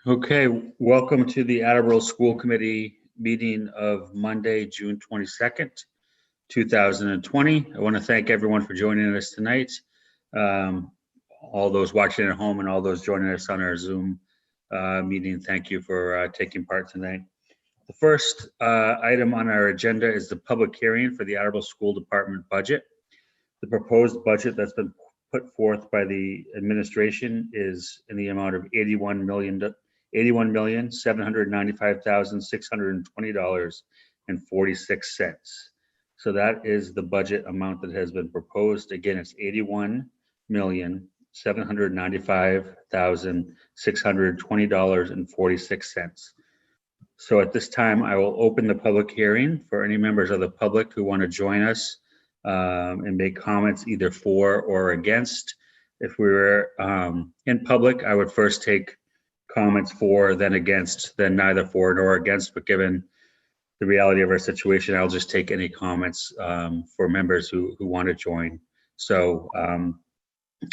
Okay, welcome to the Attleboro School Committee meeting of Monday, June 22nd, 2020. I want to thank everyone for joining us tonight. All those watching at home and all those joining us on our Zoom meeting, thank you for taking part tonight. The first item on our agenda is the public hearing for the Attleboro School Department budget. The proposed budget that's been put forth by the administration is in the amount of $81,795,620.46. So that is the budget amount that has been proposed. Again, it's $81,795,620.46. So at this time, I will open the public hearing for any members of the public who want to join us and make comments either for or against. If we were in public, I would first take comments for, then against, then neither for nor against. But given the reality of our situation, I'll just take any comments for members who want to join. So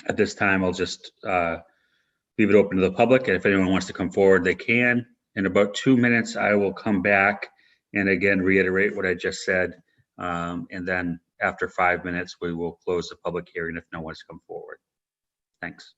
at this time, I'll just leave it open to the public. And if anyone wants to come forward, they can. In about 2 minutes, I will come back and again reiterate what I just said. And then after 5 minutes, we will close the public hearing if no one's come forward. Thanks.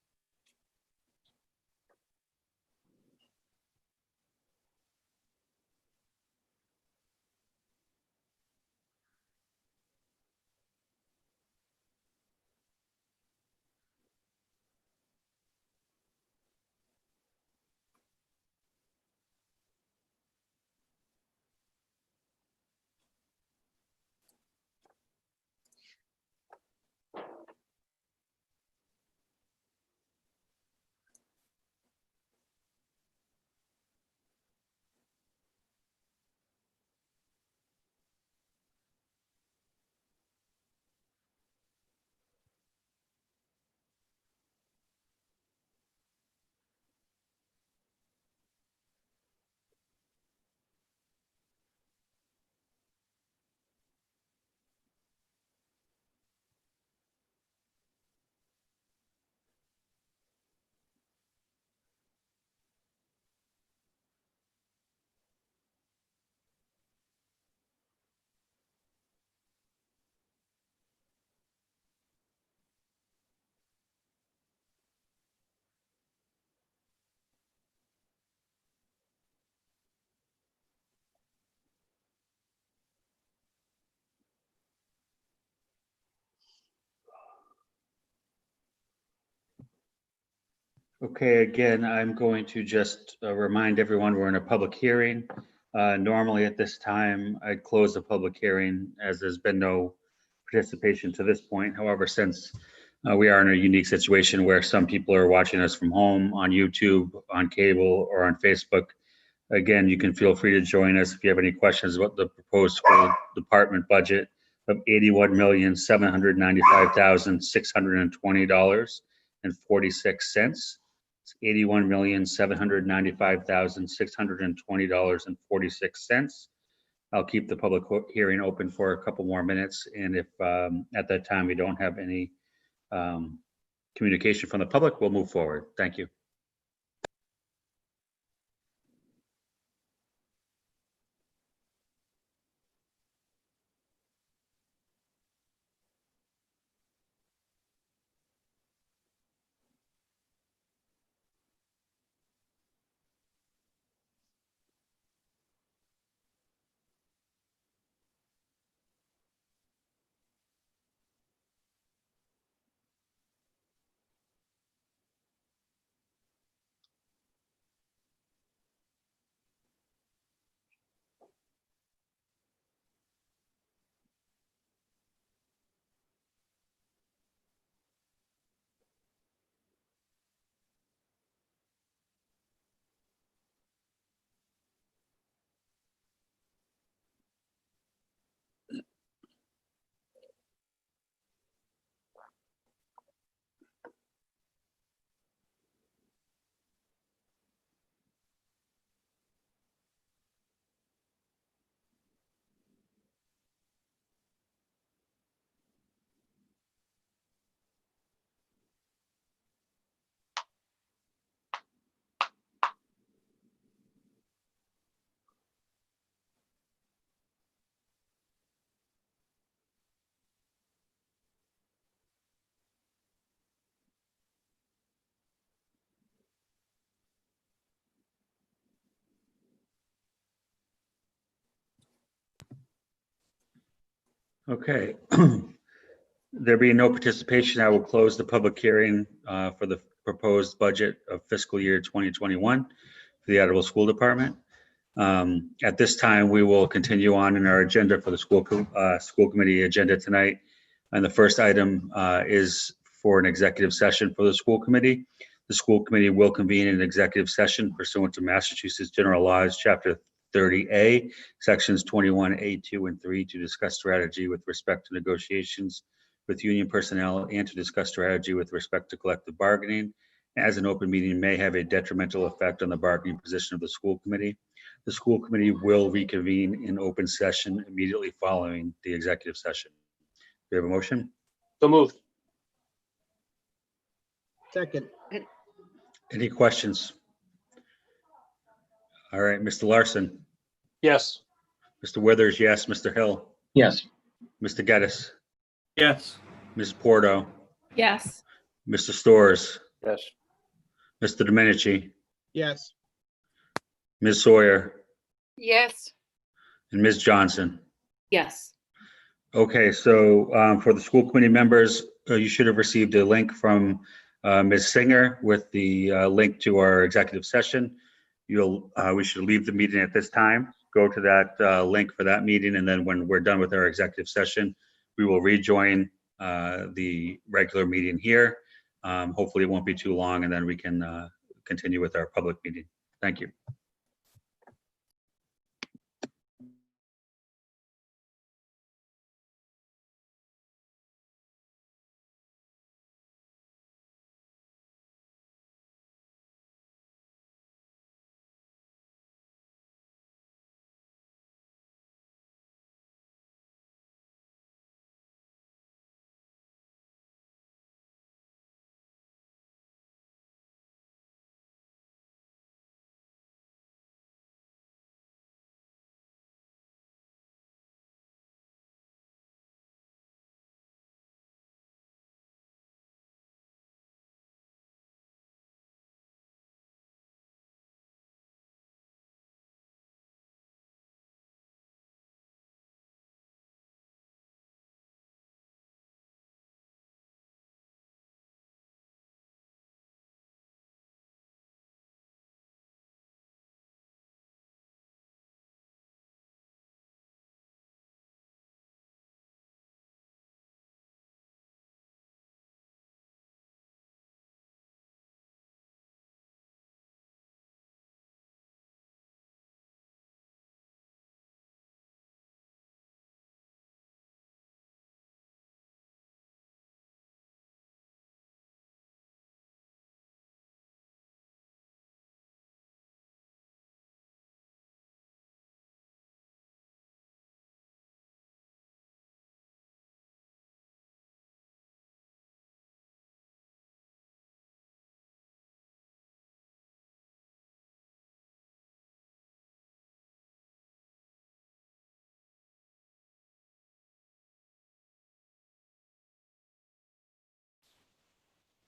Okay, again, I'm going to just remind everyone we're in a public hearing. Normally at this time, I'd close the public hearing as there's been no participation to this point. However, since we are in a unique situation where some people are watching us from home on YouTube, on cable, or on Facebook, again, you can feel free to join us if you have any questions about the proposed school department budget of $81,795,620.46. It's $81,795,620.46. I'll keep the public hearing open for a couple more minutes. And if at that time we don't have any communication from the public, we'll move forward. Thank you. Okay. There being no participation, I will close the public hearing for the proposed budget of fiscal year 2021 for the Attleboro School Department. At this time, we will continue on in our agenda for the school committee agenda tonight. And the first item is for an executive session for the school committee. The school committee will convene an executive session pursuant to Massachusetts General Laws, Chapter 30A, Sections 21A, 2, and 3, to discuss strategy with respect to negotiations with union personnel and to discuss strategy with respect to collective bargaining, as an open meeting may have a detrimental effect on the bargaining position of the school committee. The school committee will reconvene in open session immediately following the executive session. Do you have a motion? So moved. Second. Any questions? All right, Mr. Larson, Yes. Mr. Withers, yes. Mr. Hill, Yes. Mr. Geddes, Yes. Ms. Porto, Yes. Mr. Storrs, Yes. Mr. Domenici, Yes. Ms. Sawyer, Yes. and Ms. Johnson. Yes. Okay, so for the school committee members, you should have received a link from Ms. Singer with the link to our executive session. We should leave the meeting at this time, go to that link for that meeting, and then when we're done with our executive session, we will rejoin the regular meeting here. Hopefully it won't be too long, and then we can continue with our public meeting. Thank you.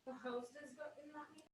The host is in that meeting?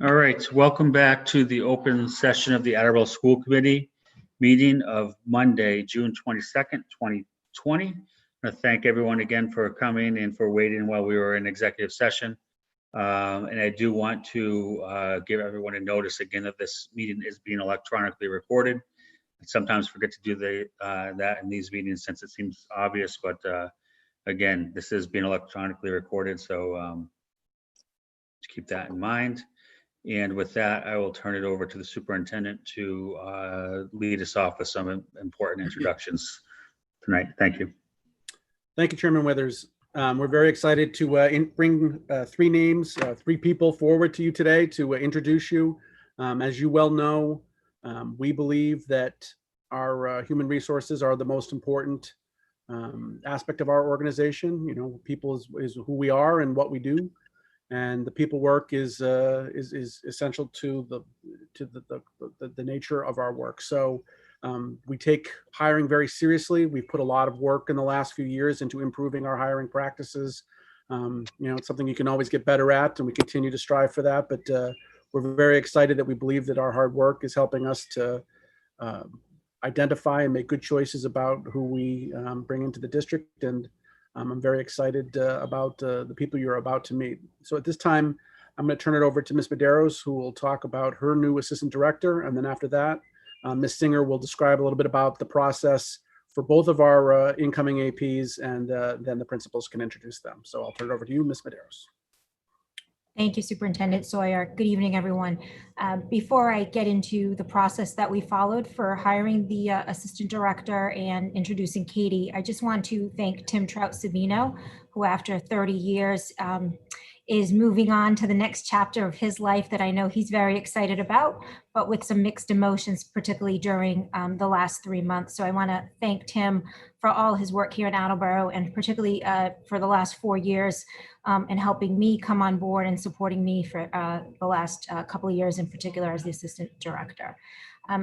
All right, welcome back to the open session of the Attleboro School Committee meeting of Monday, June 22nd, 2020. I want to thank everyone again for coming and for waiting while we were in executive session. And I do want to give everyone a notice again that this meeting is being electronically recorded. I sometimes forget to do that in these meetings since it seems obvious, but again, this is being electronically recorded, so keep that in mind. And with that, I will turn it over to the superintendent to lead us off with some important introductions tonight. Thank you. Thank you, Chairman Withers. We're very excited to bring three people forward to you today to introduce you. As you well know, we believe that our human resources are the most important aspect of our organization. You know, people is who we are and what we do. And the people work is essential to the nature of our work. So we take hiring very seriously. We've put a lot of work in the last few years into improving our hiring practices. You know, it's something you can always get better at, and we continue to strive for that. But we're very excited that we believe that our hard work is helping us to identify and make good choices about who we bring into the district. And I'm very excited about the people you're about to meet. So at this time, I'm going to turn it over to Ms. Medeiros, who will talk about her new assistant director. And then after that, Ms. Singer will describe a little bit about the process for both of our incoming APs, and then the principals can introduce them. So I'll turn it over to you, Ms. Medeiros. Thank you, Superintendent Sawyer. Good evening, everyone. Before I get into the process that we followed for hiring the assistant director and introducing Katie, I just want to thank Tim Trout-Savino, who after 30 years is moving on to the next chapter of his life that I know he's very excited about, but with some mixed emotions, particularly during the last 3 months. So I want to thank Tim for all his work here in Attleboro, and particularly for the last 4 years and helping me come on board and supporting me for the last couple of years in particular as the assistant director.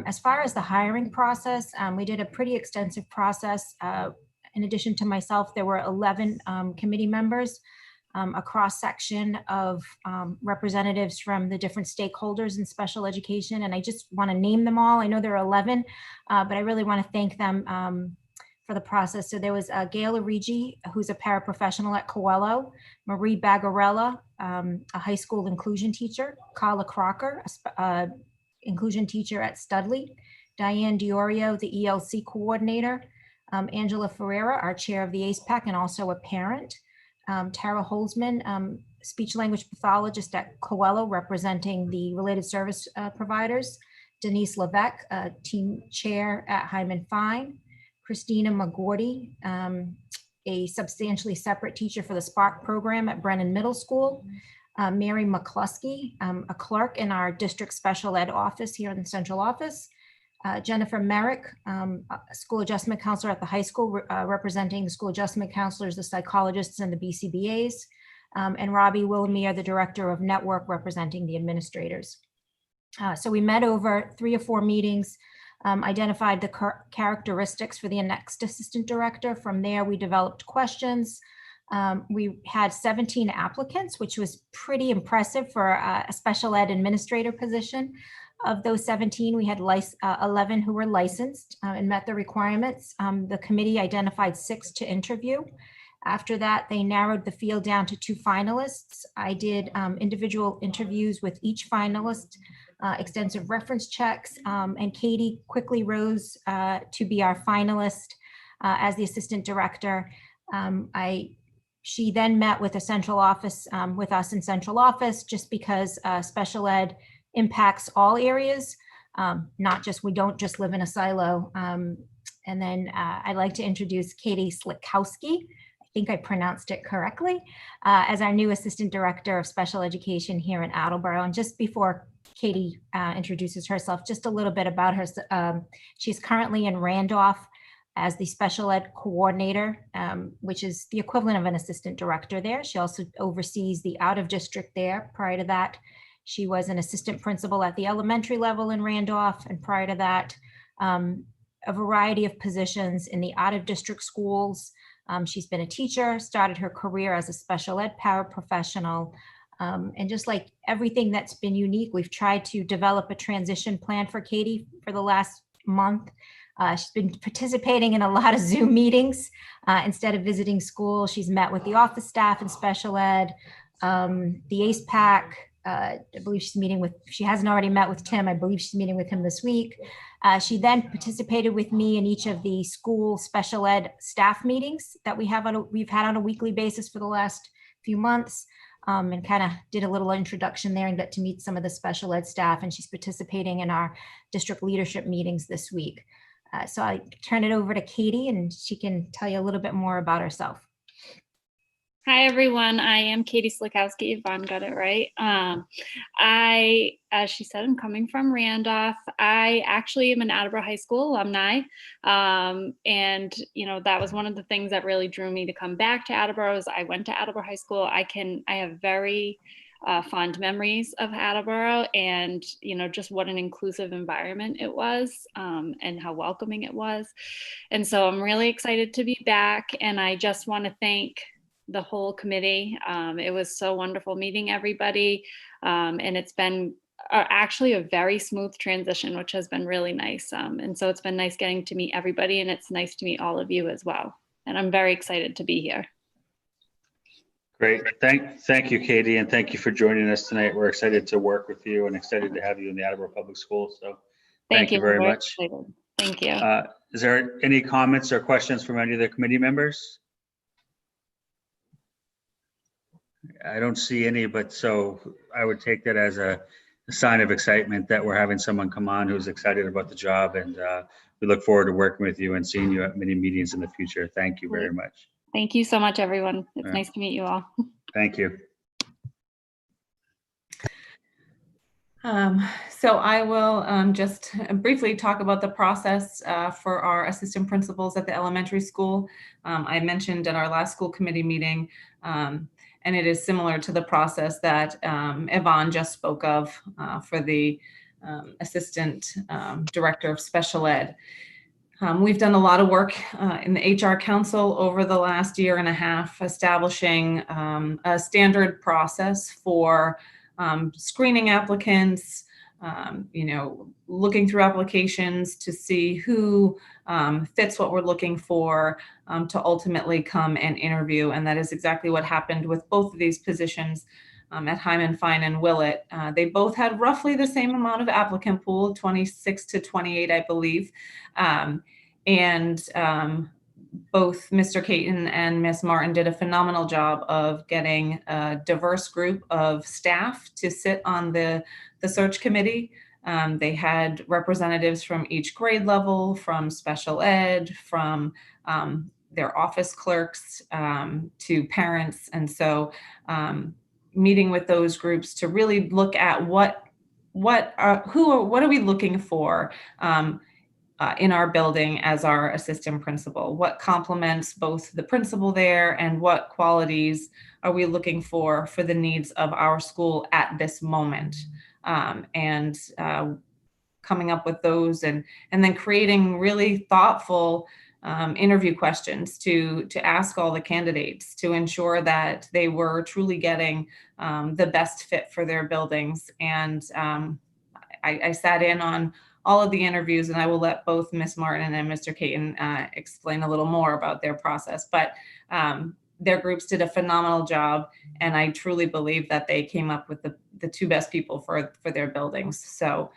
As far as the hiring process, we did a pretty extensive process. In addition to myself, there were 11 committee members, a cross section of representatives from the different stakeholders in special education. And I just want to name them all. I know there are 11, but I really want to thank them for the process. So there was Gail Origi, who's a paraprofessional at Coelho, Marie Bagarella, a high school inclusion teacher, Carla Crocker, a inclusion teacher at Studley, Diane Diorio, the ELC coordinator, Angela Ferreira, our chair of the ACEPAC and also a parent, Tara Holzman, speech language pathologist at Coelho, representing the related service providers, Denise Levesque, team chair at Hyman Fine, Christina McGordy, a substantially separate teacher for the Spark program at Brennan Middle School, Mary McCluskey, a clerk in our district special ed office here in the central office, Jennifer Merrick, a school adjustment counselor at the high school, representing the school adjustment counselors, the psychologists, and the BCBAs, and Robbie Willemere, the director of network, representing the administrators. So we met over 3 or 4 meetings, identified the characteristics for the next assistant director. From there, we developed questions. We had 17 applicants, which was pretty impressive for a special ed administrator position. Of those 17, we had 11 who were licensed and met the requirements. The committee identified 6 to interview. After that, they narrowed the field down to 2 finalists. I did individual interviews with each finalist, extensive reference checks, and Katie quickly rose to be our finalist as the assistant director. She then met with a central office, with us in central office, just because special ed impacts all areas, we don't just live in a silo. And then I'd like to introduce Katie Slikowski, I think I pronounced it correctly, as our new assistant director of special education here in Attleboro. And just before Katie introduces herself, just a little bit about her. She's currently in Randolph as the special ed coordinator, which is the equivalent of an assistant director there. She also oversees the out of district there. Prior to that, she was an assistant principal at the elementary level in Randolph, and prior to that, a variety of positions in the out-of-district schools. She's been a teacher, started her career as a special ed paraprofessional, And just like everything that's been unique, we've tried to develop a transition plan for Katie for the last month. She's been participating in a lot of Zoom meetings. Instead of visiting school, she's met with the office staff and special ed, the ACE PAC. I believe she's meeting with, she hasn't already met with Tim. I believe she's meeting with him this week. She then participated with me in each of the school special ed staff meetings that we've had on a weekly basis for the last few months, and kind of did a little introduction there and got to meet some of the special ed staff. And she's participating in our district leadership meetings this week. So I turn it over to Katie and she can tell you a little bit more about herself. Hi, everyone. I am Katie Slikowski. Yvonne got it right. As she said, I'm coming from Randolph. I actually am an Attleboro High School alumni. And, that was one of the things that really drew me to come back to Attleboro is I went to Attleboro High School. I have very fond memories of Attleboro and, just what an inclusive environment it was and how welcoming it was. And so I'm really excited to be back. And I just want to thank the whole committee. It was so wonderful meeting everybody. And it's been actually a very smooth transition, which has been really nice. And so it's been nice getting to meet everybody and it's nice to meet all of you as well. And I'm very excited to be here. Great. Thank you, Katie, and thank you for joining us tonight. We're excited to work with you and excited to have you in the Attleboro Public Schools. So thank you very much. Excited. Thank you. Is there any comments or questions from any of the committee members? I don't see any, but so I would take that as a sign of excitement that we're having someone come on who's excited about the job, and we look forward to working with you and seeing you at many meetings in the future. Thank you very much. Thank you so much, everyone. It's right. Nice to meet you all. Thank you. So I will just briefly talk about the process for our assistant principals at the elementary school. I mentioned at our last school committee meeting, and it is similar to the process that Yvonne just spoke of for the assistant director of special ed. We've done a lot of work in the HR council over the last year and a half, establishing a standard process for screening applicants, looking through applications to see who fits what we're looking for to ultimately come and interview. And that is exactly what happened with both of these positions at Hyman Fine and Willett. They both had roughly the same amount of applicant pool, 26 to 28, I believe. Both Mr. Caton and Ms. Martin did a phenomenal job of getting a diverse group of staff to sit on the search committee. They had representatives from each grade level, from special ed, from their office clerks to parents. And so meeting with those groups to really look at what are we looking for in our building as our assistant principal, what complements both the principal there and what qualities are we looking for the needs of our school at this moment. Coming up with those and then creating really thoughtful interview questions to ask all the candidates to ensure that they were truly getting the best fit for their buildings. And I sat in on all of the interviews, and I will let both Ms. Martin and Mr. Caton explain a little more about their process. But their groups did a phenomenal job, and I truly believe that they came up with the two best people for their buildings. So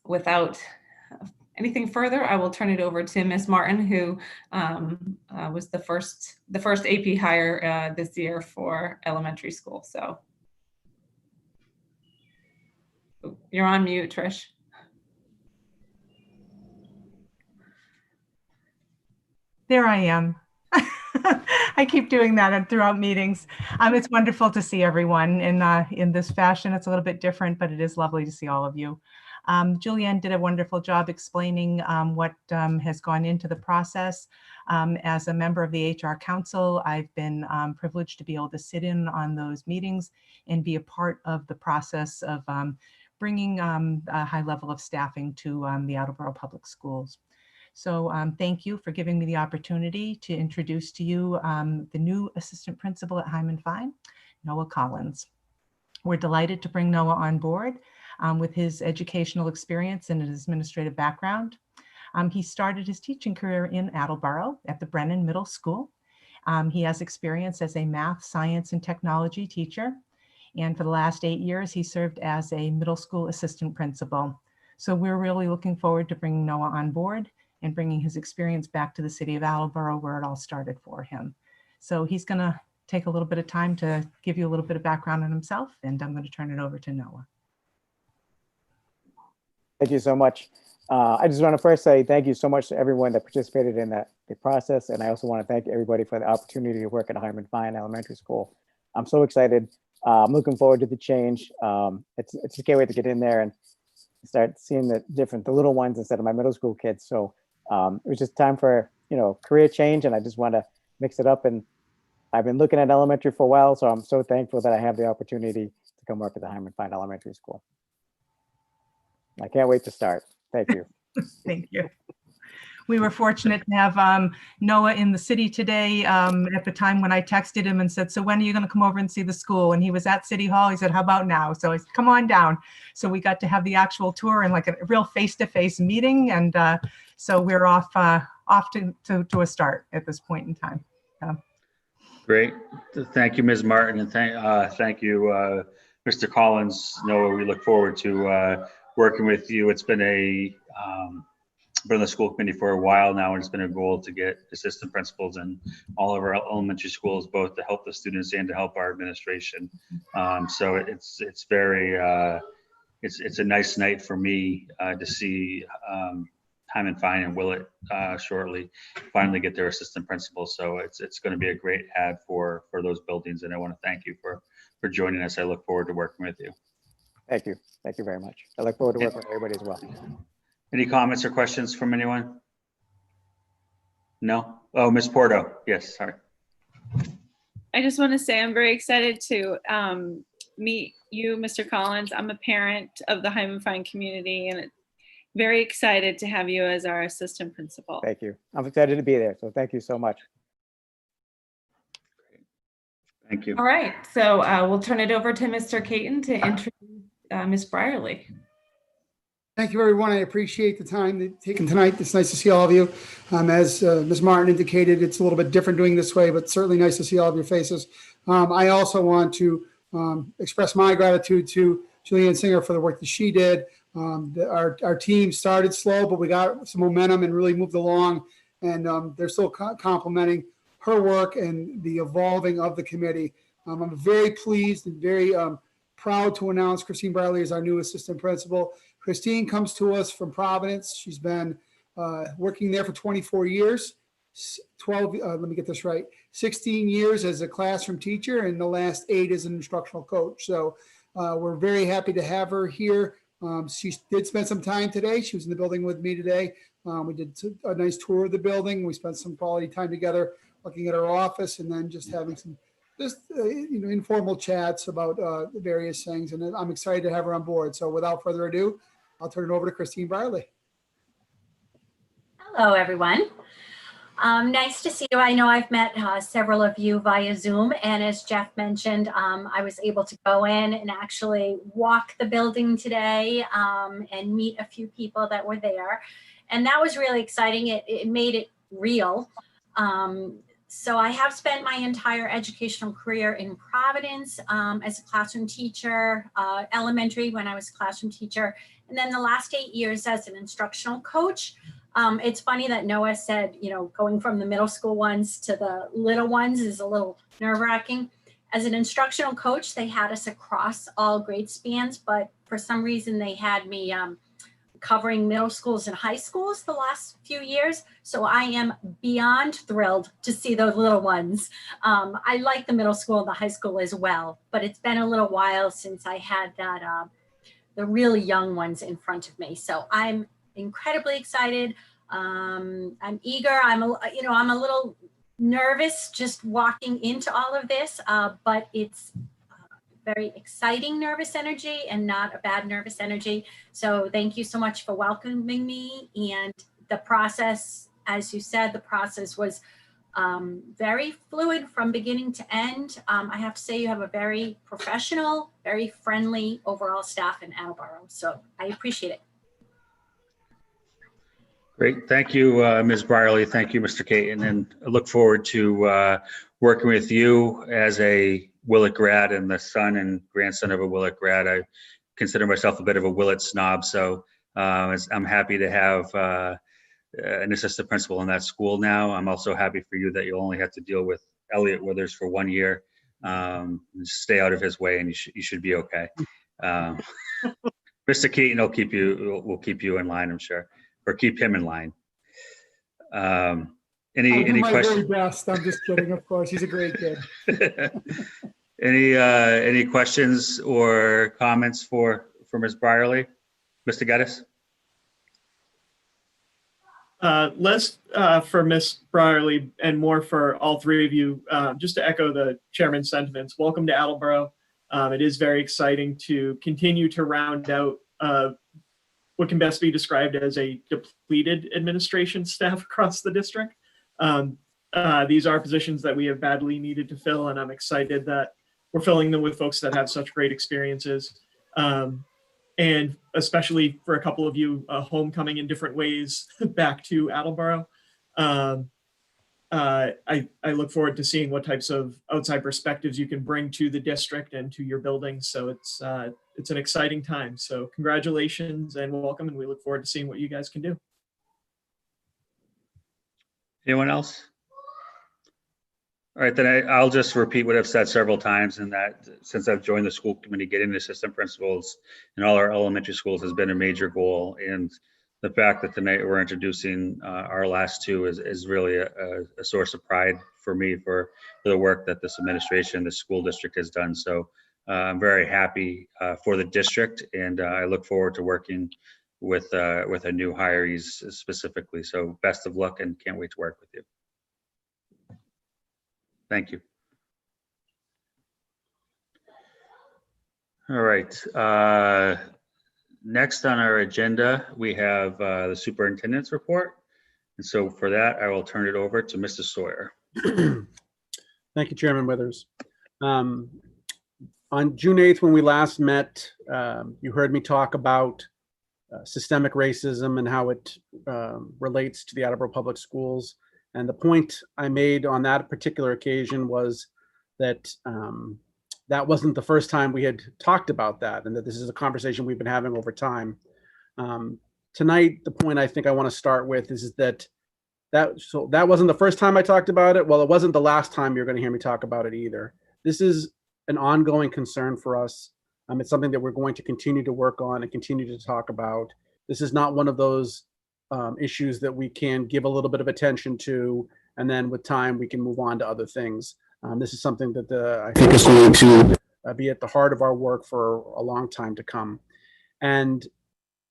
without anything further, I will turn it over to Ms. Martin, who was the first AP hire this year for elementary school. So you're on mute, Trish. There I am. I keep doing that throughout meetings. It's wonderful to see everyone in this fashion. It's a little bit different, but it is lovely to see all of you. Julianne did a wonderful job explaining what has gone into the process. As a member of the HR Council, I've been privileged to be able to sit in on those meetings and be a part of the process of bringing a high level of staffing to the Attleboro Public Schools. So thank you for giving me the opportunity to introduce to you the new assistant principal at Hyman Fine, Noah Collins. We're delighted to bring Noah on board with his educational experience and his administrative background. He started his teaching career in Attleboro at the Brennan Middle School. He has experience as a math, science, and technology teacher. And for the last 8 years, he served as a middle school assistant principal. So we're really looking forward to bringing Noah on board and bringing his experience back to the city of Attleboro, where it all started for him. So he's going to take a little bit of time to give you a little bit of background on himself, and I'm going to turn it over to Noah. Thank you so much. I just want to first say thank you so much to everyone that participated in the process. And I also want to thank everybody for the opportunity to work at Hyman Fine Elementary School. I'm so excited. I'm looking forward to the change. It's just can't wait to get in there and start seeing the little ones instead of my middle school kids. So it was just time for, career change, and I just want to mix it up. And I've been looking at elementary for a while, so I'm so thankful that I have the opportunity to come work at the Hyman Fine Elementary School. I can't wait to start. Thank you. Thank you. We were fortunate to have Noah in the city today at the time when I texted him and said, so when are you going to come over and see the school? And he was at City Hall. He said, how about now? So I said, come on down. So we got to have the actual tour and like a real face-to-face meeting. And so we're off to a start at this point in time. Great. Thank you, Ms. Martin, and thank you, Mr. Collins. Noah, we look forward to working with you. It's been been on the school committee for a while now, and it's been a goal to get assistant principals in all of our elementary schools, both to help the students and to help our administration. So it's very it's a nice night for me to see Hyman Fine and Willett shortly finally get their assistant principals. So it's going to be a great add for those buildings, and I want to thank you for joining us. I look forward to working with you. Thank you. Thank you very much. I look forward to working with everybody as well. Any comments or questions from anyone? No? Oh, Ms. Porto. Yes, sorry. I just want to say I'm very excited to meet you, Mr. Collins. I'm a parent of the Hyman Fine community, and very excited to have you as our assistant principal. Thank you. I'm excited to be there. So thank you so much. Thank you. All right, so we'll turn it over to Mr. Caton to introduce Ms. Brierly. Thank you, everyone. I appreciate the time taken tonight. It's nice to see all of you. As Ms. Martin indicated, it's a little bit different doing this way, but certainly nice to see all of your faces. I also want to express my gratitude to Julianne Singer for the work that she did. Our team started slow, but we got some momentum and really moved along. And they're still complimenting her work and the evolving of the committee. I'm very pleased and very proud to announce Christine Brierly as our new assistant principal. Christine comes to us from Providence. She's been working there for 24 years, 16 years as a classroom teacher, and the last 8 as an instructional coach. So we're very happy to have her here. She did spend some time today. She was in the building with me today. We did a nice tour of the building. We spent some quality time together looking at our office and then just having some informal chats about various things. And I'm excited to have her on board. So without further ado, I'll turn it over to Christine Brierly. Hello, everyone. Nice to see you. I know I've met several of you via Zoom, and as Jeff mentioned, I was able to go in and actually walk the building today and meet a few people that were there, and that was really exciting. It made it real. So I have spent my entire educational career in Providence as a classroom teacher, elementary when I was a classroom teacher, and then the last 8 years as an instructional coach. It's funny that Noah said, going from the middle school ones to the little ones is a little nerve-wracking. As an instructional coach, they had us across all grade spans, but for some reason they had me covering middle schools and high schools the last few years. So I am beyond thrilled to see those little ones. I like the middle school and the high school as well, but it's been a little while since I had that the really young ones in front of me. So I'm incredibly excited. I'm eager. I'm a little nervous just walking into all of this, but it's very exciting nervous energy and not a bad nervous energy. So thank you so much for welcoming me. And the process, as you said, the process was very fluid from beginning to end. I have to say you have a very professional, very friendly overall staff in Attleboro. So I appreciate it. Great. Thank you, Ms. Brierly. Thank you, Mr. Caton. And I look forward to working with you as a Willett grad and the son and grandson of a Willett grad. I consider myself a bit of a Willett snob, so I'm happy to have an assistant principal in that school now. I'm also happy for you that you'll only have to deal with Elliot Withers for 1 year. Stay out of his way, and you should be okay. Mr. Keaton will keep you in line, I'm sure, or keep him in line. I'll do Any my questions? very best. I'm just kidding, of course. He's a great kid. Any questions or comments for Ms. Brierly? Mr. Geddes? Less for Ms. Brierly and more for all three of you, just to echo the chairman's sentiments. Welcome to Attleboro. It is very exciting to continue to round out what can best be described as a depleted administration staff across the district. These are positions that we have badly needed to fill, and I'm excited that we're filling them with folks that have such great experiences. And especially for a couple of you, homecoming in different ways back to Attleboro. I look forward to seeing what types of outside perspectives you can bring to the district and to your buildings. So it's an exciting time. So congratulations and welcome, and we look forward to seeing what you guys can do. Anyone else? All right, then I'll just repeat what I've said several times, and that since I've joined the school committee, getting the assistant principals in all our elementary schools has been a major goal. And the fact that tonight we're introducing our last two is really a source of pride for me for the work that this administration, the school district has done. So I'm very happy for the district, and I look forward to working with our new hirees specifically. So best of luck, and can't wait to work with you. Thank you. All right. Next on our agenda, we have the superintendent's report. And so for that, I will turn it over to Mr. Sawyer. Thank you, Chairman Withers. On June 8th, when we last met, you heard me talk about systemic racism and how it relates to the Attleboro Public Schools. And the point I made on that particular occasion was that that wasn't the first time we had talked about that, and that this is a conversation we've been having over time. Tonight, the point I think I want to start with is that wasn't the first time I talked about it. Well, it wasn't the last time you're going to hear me talk about it either. This is an ongoing concern for us. It's something that we're going to continue to work on and continue to talk about. This is not one of those issues that we can give a little bit of attention to, and then with time we can move on to other things. This is something that I think is going to be at the heart of our work for a long time to come. And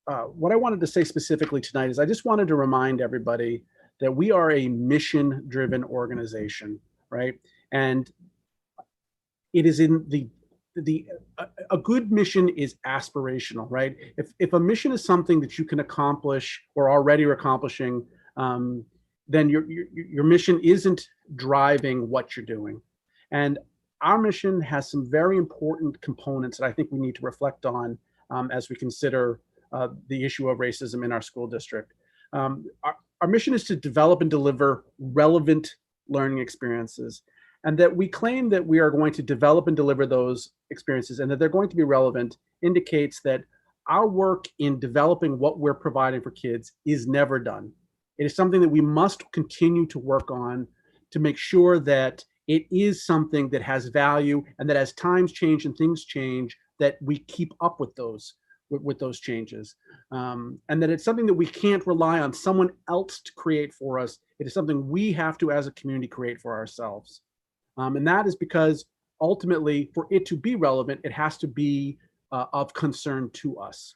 what I wanted to say specifically tonight is I just wanted to remind everybody that we are a mission-driven organization, right? And it is in a good mission is aspirational, right? If a mission is something that you can accomplish or already are accomplishing, then your mission isn't driving what you're doing. And our mission has some very important components that I think we need to reflect on as we consider the issue of racism in our school district. Our mission is to develop and deliver relevant learning experiences, and that we claim that we are going to develop and deliver those experiences and that they're going to be relevant indicates that our work in developing what we're providing for kids is never done. It is something that we must continue to work on to make sure that it is something that has value, and that as times change and things change, that we keep up with those changes. And that it's something that we can't rely on someone else to create for us. It is something we have to, as a community, create for ourselves. And that is because ultimately, for it to be relevant, it has to be of concern to us.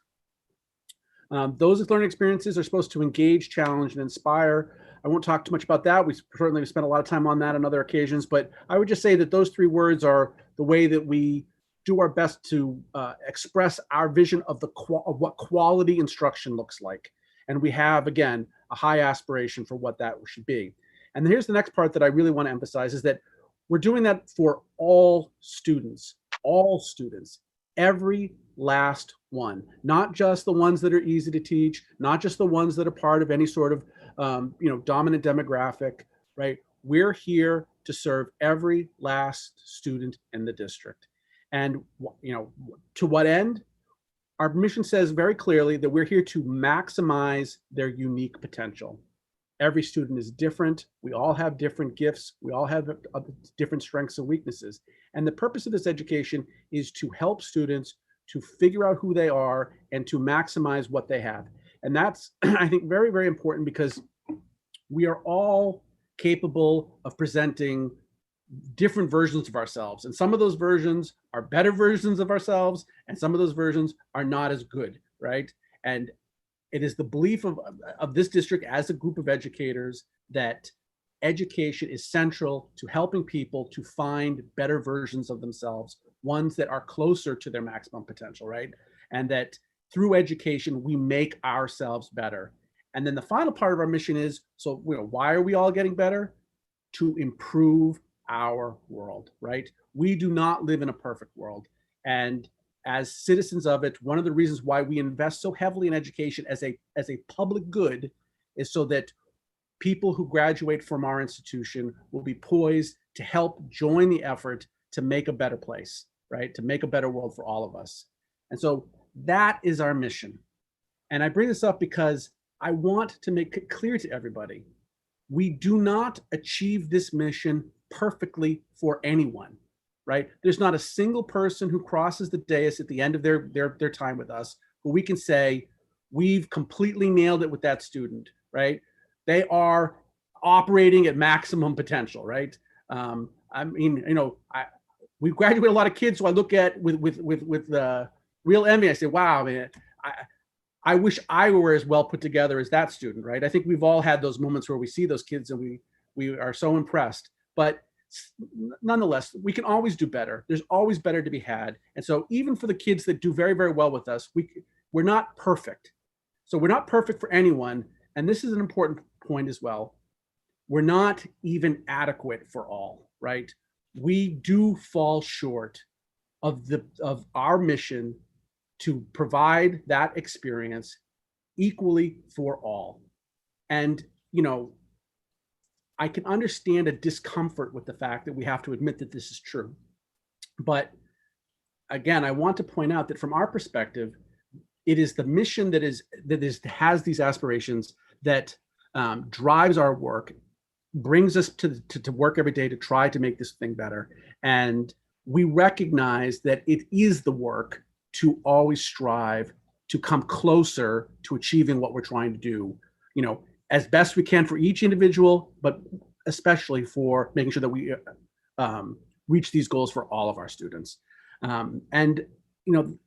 Those learning experiences are supposed to engage, challenge, and inspire. I won't talk too much about that. We certainly spent a lot of time on that on other occasions, but I would just say that those three words are the way that we do our best to express our vision of what quality instruction looks like. And we have, again, a high aspiration for what that should be. And here's the next part that I really want to emphasize is that we're doing that for all students, every last one, not just the ones that are easy to teach, not just the ones that are part of any sort of dominant demographic, right? We're here to serve every last student in the district. And to what end? Our mission says very clearly that we're here to maximize their unique potential. Every student is different. We all have different gifts. We all have different strengths and weaknesses. And the purpose of this education is to help students to figure out who they are and to maximize what they have. And that's, I think, very, very important because we are all capable of presenting different versions of ourselves. And some of those versions are better versions of ourselves, and some of those versions are not as good, right? And it is the belief of this district as a group of educators that education is central to helping people to find better versions of themselves, ones that are closer to their maximum potential, right? And that through education, we make ourselves better. And then the final part of our mission is, so why are we all getting better? To improve our world, right? We do not live in a perfect world. And as citizens of it, one of the reasons why we invest so heavily in education as a public good is so that people who graduate from our institution will be poised to help join the effort to make a better place, right? To make a better world for all of us. And so that is our mission. And I bring this up because I want to make it clear to everybody, we do not achieve this mission perfectly for anyone, right? There's not a single person who crosses the dais at the end of their time with us who we can say, we've completely nailed it with that student, right? They are operating at maximum potential, right? I mean, we graduate a lot of kids who I look at with real envy. I say, wow, man, I wish I were as well put together as that student, right? I think we've all had those moments where we see those kids and we are so impressed. But nonetheless, we can always do better. There's always better to be had. And so even for the kids that do very, very well with us, we're not perfect. So we're not perfect for anyone. And this is an important point as well. We're not even adequate for all, right? We do fall short of our mission to provide that experience equally for all. And, I can understand a discomfort with the fact that we have to admit that this is true. But again, I want to point out that from our perspective, it is the mission that has these aspirations that drives our work, brings us to work every day to try to make this thing better. And we recognize that it is the work to always strive to come closer to achieving what we're trying to do, as best we can for each individual, but especially for making sure that we reach these goals for all of our students. And the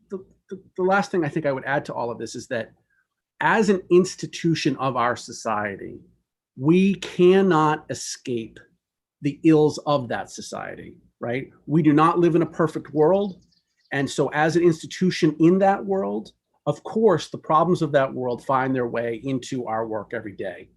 last thing I think I would add to all of this is that as an institution of our society, we cannot escape the ills of that society, right? We do not live in a perfect world. And so as an institution in that world, of course, the problems of that world find their way into our work every day.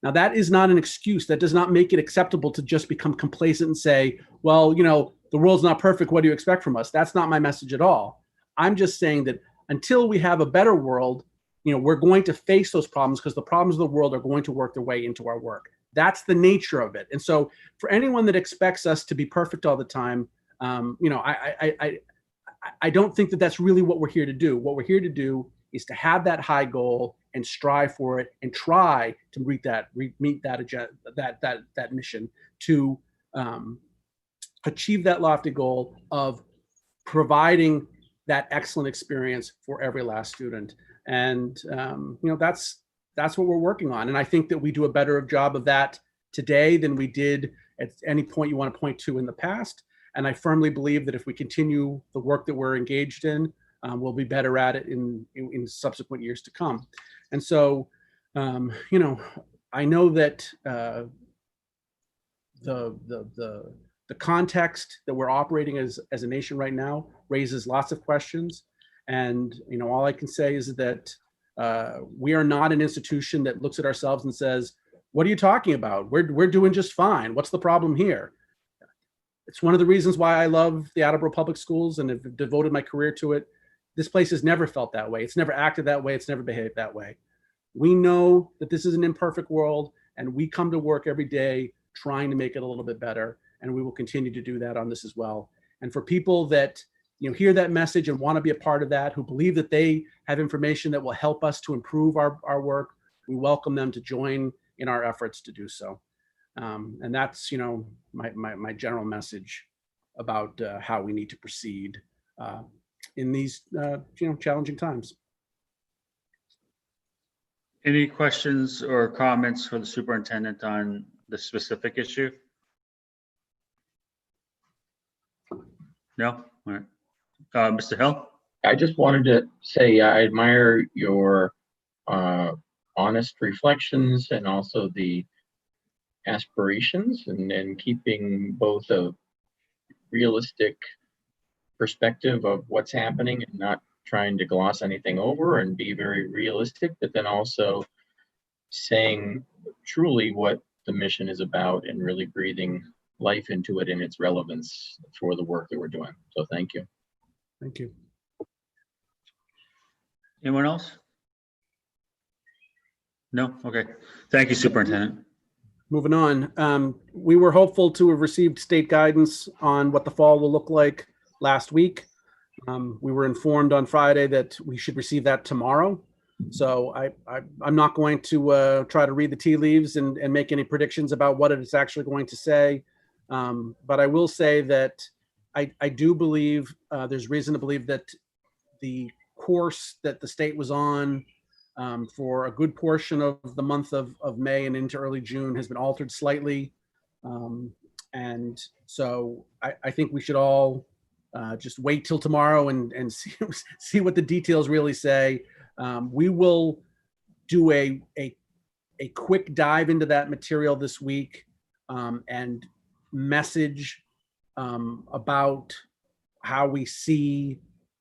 Now, that is not an excuse. That does not make it acceptable to just become complacent and say, well, the world's not perfect. What do you expect from us? That's not my message at all. I'm just saying that until we have a better world, we're going to face those problems because the problems of the world are going to work their way into our work. That's the nature of it. And so for anyone that expects us to be perfect all the time, I don't think that that's really what we're here to do. What we're here to do is to have that high goal and strive for it and try to meet that agenda, that mission to achieve that lofty goal of providing that excellent experience for every last student. And that's what we're working on. And I think that we do a better job of that today than we did at any point you want to point to in the past. And I firmly believe that if we continue the work that we're engaged in, we'll be better at it in subsequent years to come. And so, I know that the context that we're operating as a nation right now raises lots of questions. And all I can say is that we are not an institution that looks at ourselves and says, what are you talking about? We're doing just fine. What's the problem here? It's one of the reasons why I love the Attleboro Public Schools and have devoted my career to it. This place has never felt that way. It's never acted that way. It's never behaved that way. We know that this is an imperfect world, and we come to work every day trying to make it a little bit better. And we will continue to do that on this as well. And for people that hear that message and want to be a part of that, who believe that they have information that will help us to improve our work, we welcome them to join in our efforts to do so. And that's, my general message about how we need to proceed in these, challenging times. Any questions or comments for the superintendent on the specific issue? No? All right. Mr. Hill? I just wanted to say I admire your honest reflections and also the aspirations and keeping both a realistic perspective of what's happening and not trying to gloss anything over and be very realistic, but then also saying truly what the mission is about and really breathing life into it and its relevance for the work that we're doing. So thank you. Thank you. Anyone else? No? Okay. Thank you, Superintendent. Moving on, we were hopeful to have received state guidance on what the fall will look like last week. We were informed on Friday that we should receive that tomorrow. So I'm not going to try to read the tea leaves and make any predictions about what it is actually going to say. But I will say that I do believe there's reason to believe that the course that the state was on for a good portion of the month of May and into early June has been altered slightly. And so I think we should all just wait till tomorrow and see what the details really say. We will do a quick dive into that material this week and message about how we see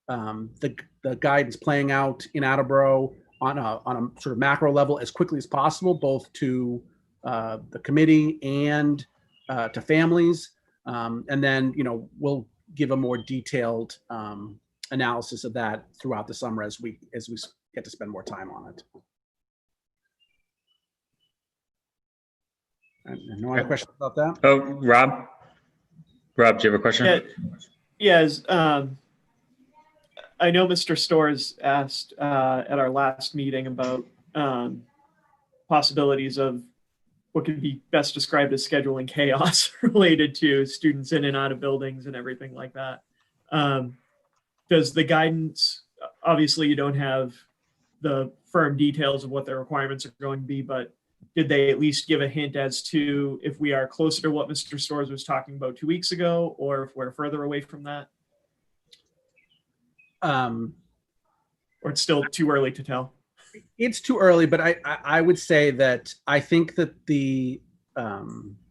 the guidance playing out in Attleboro on a sort of macro level as quickly as possible, both to the committee and to families. And then, we'll give a more detailed analysis of that throughout the summer as we get to spend more time on it. And no other questions about that? Oh, Rob? Rob, do you have a question? Yes. I know Mr. Storrs asked at our last meeting about possibilities of what could be best described as scheduling chaos related to students in and out of buildings and everything like that. Does the guidance, obviously you don't have the firm details of what the requirements are going to be, but did they at least give a hint as to if we are closer to what Mr. Storrs was talking about 2 weeks ago, or if we're further away from that? Or it's still too early to tell? It's too early, but I would say that I think that the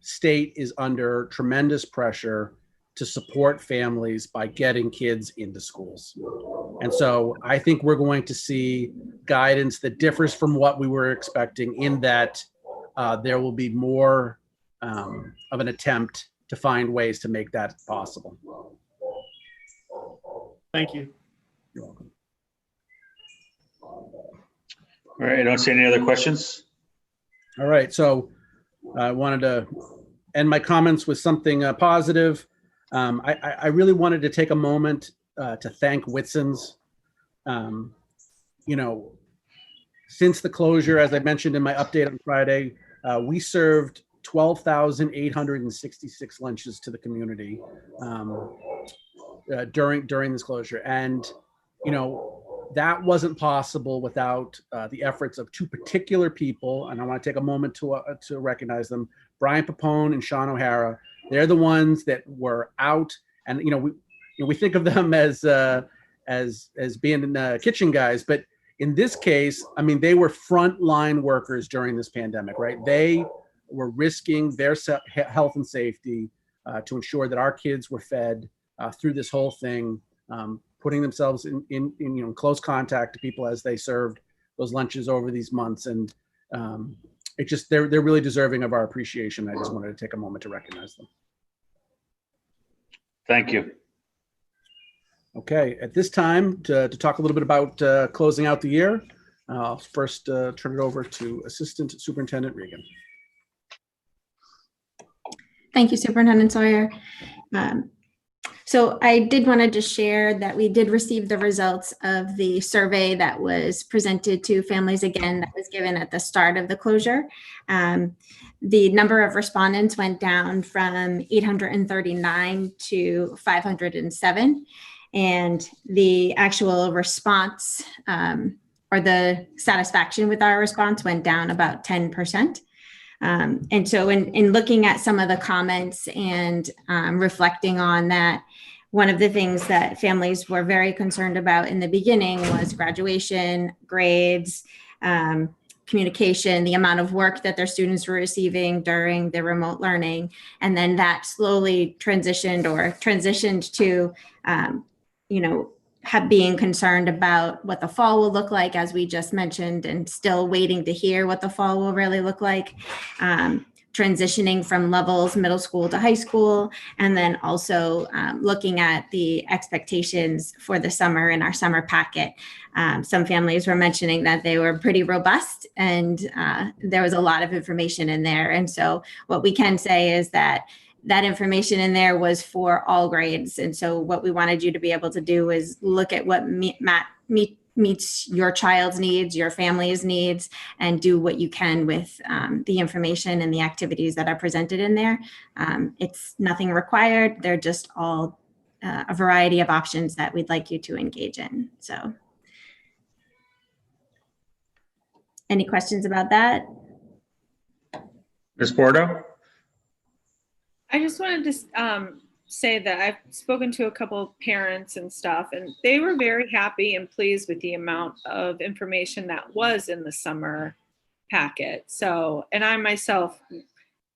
state is under tremendous pressure to support families by getting kids into schools. And so I think we're going to see guidance that differs from what we were expecting, in that there will be more of an attempt to find ways to make that possible. Thank you. You're welcome. All right, I don't see any other questions. All right, so I wanted to end my comments with something positive. I really wanted to take a moment to thank Whitson's. Since the closure, as I mentioned in my update on Friday, we served 12,866 lunches to the community during this closure. And, that wasn't possible without the efforts of two particular people. And I want to take a moment to recognize them, Brian Papone and Sean O'Hara. They're the ones that were out, and we think of them as being kitchen guys, but in this case, I mean, they were frontline workers during this pandemic, right? They were risking their health and safety to ensure that our kids were fed through this whole thing, putting themselves in close contact to people as they served those lunches over these months. And It's just, they're really deserving of our appreciation. I just wanted to take a moment to recognize them. Thank you. Okay, at this time, to talk a little bit about closing out the year, I'll first turn it over to Assistant Superintendent Regan. Thank you, Superintendent Sawyer. So I did want to just share that we did receive the results of the survey that was presented to families again, that was given at the start of the closure. The number of respondents went down from 839 to 507. And the actual response or the satisfaction with our response went down about 10%. And so in looking at some of the comments and reflecting on that, one of the things that families were very concerned about in the beginning was graduation, grades, communication, the amount of work that their students were receiving during the remote learning. And then that slowly transitioned to, being concerned about what the fall will look like, as we just mentioned, and still waiting to hear what the fall will really look like. Transitioning from levels middle school to high school, and then also looking at the expectations for the summer in our summer packet. Some families were mentioning that they were pretty robust, and there was a lot of information in there. And so what we can say is that information in there was for all grades. And so what we wanted you to be able to do is look at what meets your child's needs, your family's needs, and do what you can with the information and the activities that are presented in there. It's nothing required. They're just all a variety of options that we'd like you to engage in. So any questions about that? Ms. Bordeaux? I just wanted to say that I've spoken to a couple of parents and stuff, and they were very happy and pleased with the amount of information that was in the summer packet. So, and I myself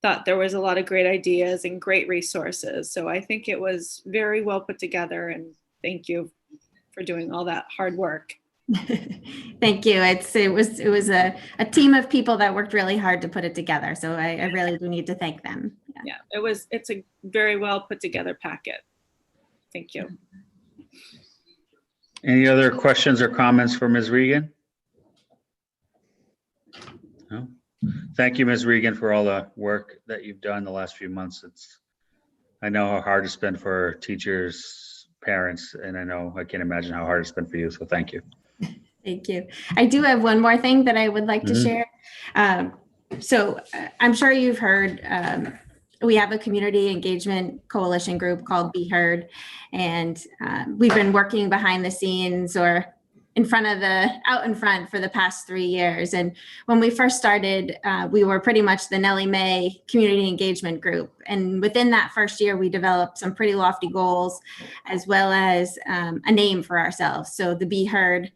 thought there was a lot of great ideas and great resources. So I think it was very well put together, and thank you for doing all that hard work. Thank you. It was a team of people that worked really hard to put it together. So I really do need to thank them. Yeah, it's a very well put together packet. Thank you. Any other questions or comments for Ms. Regan? No? Thank you, Ms. Regan, for all the work that you've done the last few months. I know how hard it's been for teachers, parents, and I can't imagine how hard it's been for you. So thank you. Thank you. I do have one more thing that I would like to share. So I'm sure you've heard, we have a community engagement coalition group called Be Heard, and we've been working behind the scenes or out in front for the past 3 years. And when we first started, we were pretty much the Nellie Mae community engagement group. And within that first year, we developed some pretty lofty goals, as well as a name for ourselves. So the Be Heard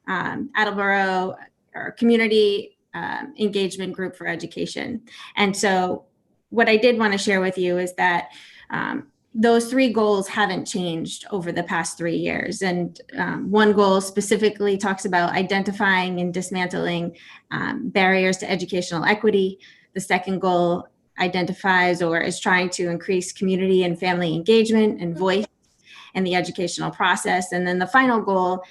Attleboro or community engagement group for education. And so what I did want to share with you is that those 3 goals haven't changed over the past 3 years. And one goal specifically talks about identifying and dismantling barriers to educational equity. The second goal identifies or is trying to increase community and family engagement and voice in the educational process. And then the final goal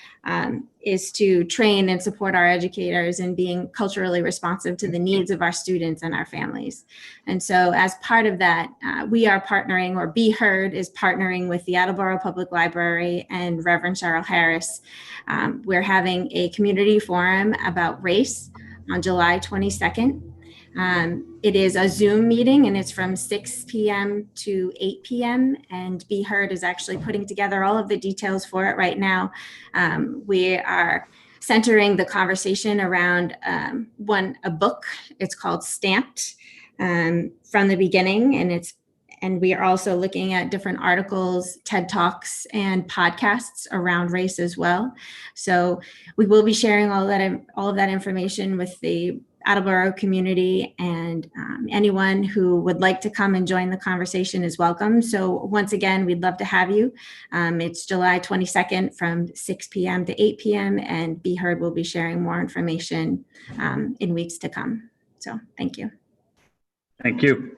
is to train and support our educators in being culturally responsive to the needs of our students and our families. And so as part of that, we are partnering, or Be Heard is partnering with the Attleboro Public Library and Reverend Cheryl Harris. We're having a community forum about race on July 22nd. It is a Zoom meeting, and it's from 6 p.m. to 8 p.m. And Be Heard is actually putting together all of the details for it right now. We are centering the conversation around a book. It's called Stamped from the beginning, and we are also looking at different articles, TED Talks, and podcasts around race as well. So we will be sharing all of that information with the Attleboro community, and anyone who would like to come and join the conversation is welcome. So once again, we'd love to have you. It's July 22nd from 6 p.m. to 8 p.m. and Be Heard will be sharing more information in weeks to come. So thank you. Thank you.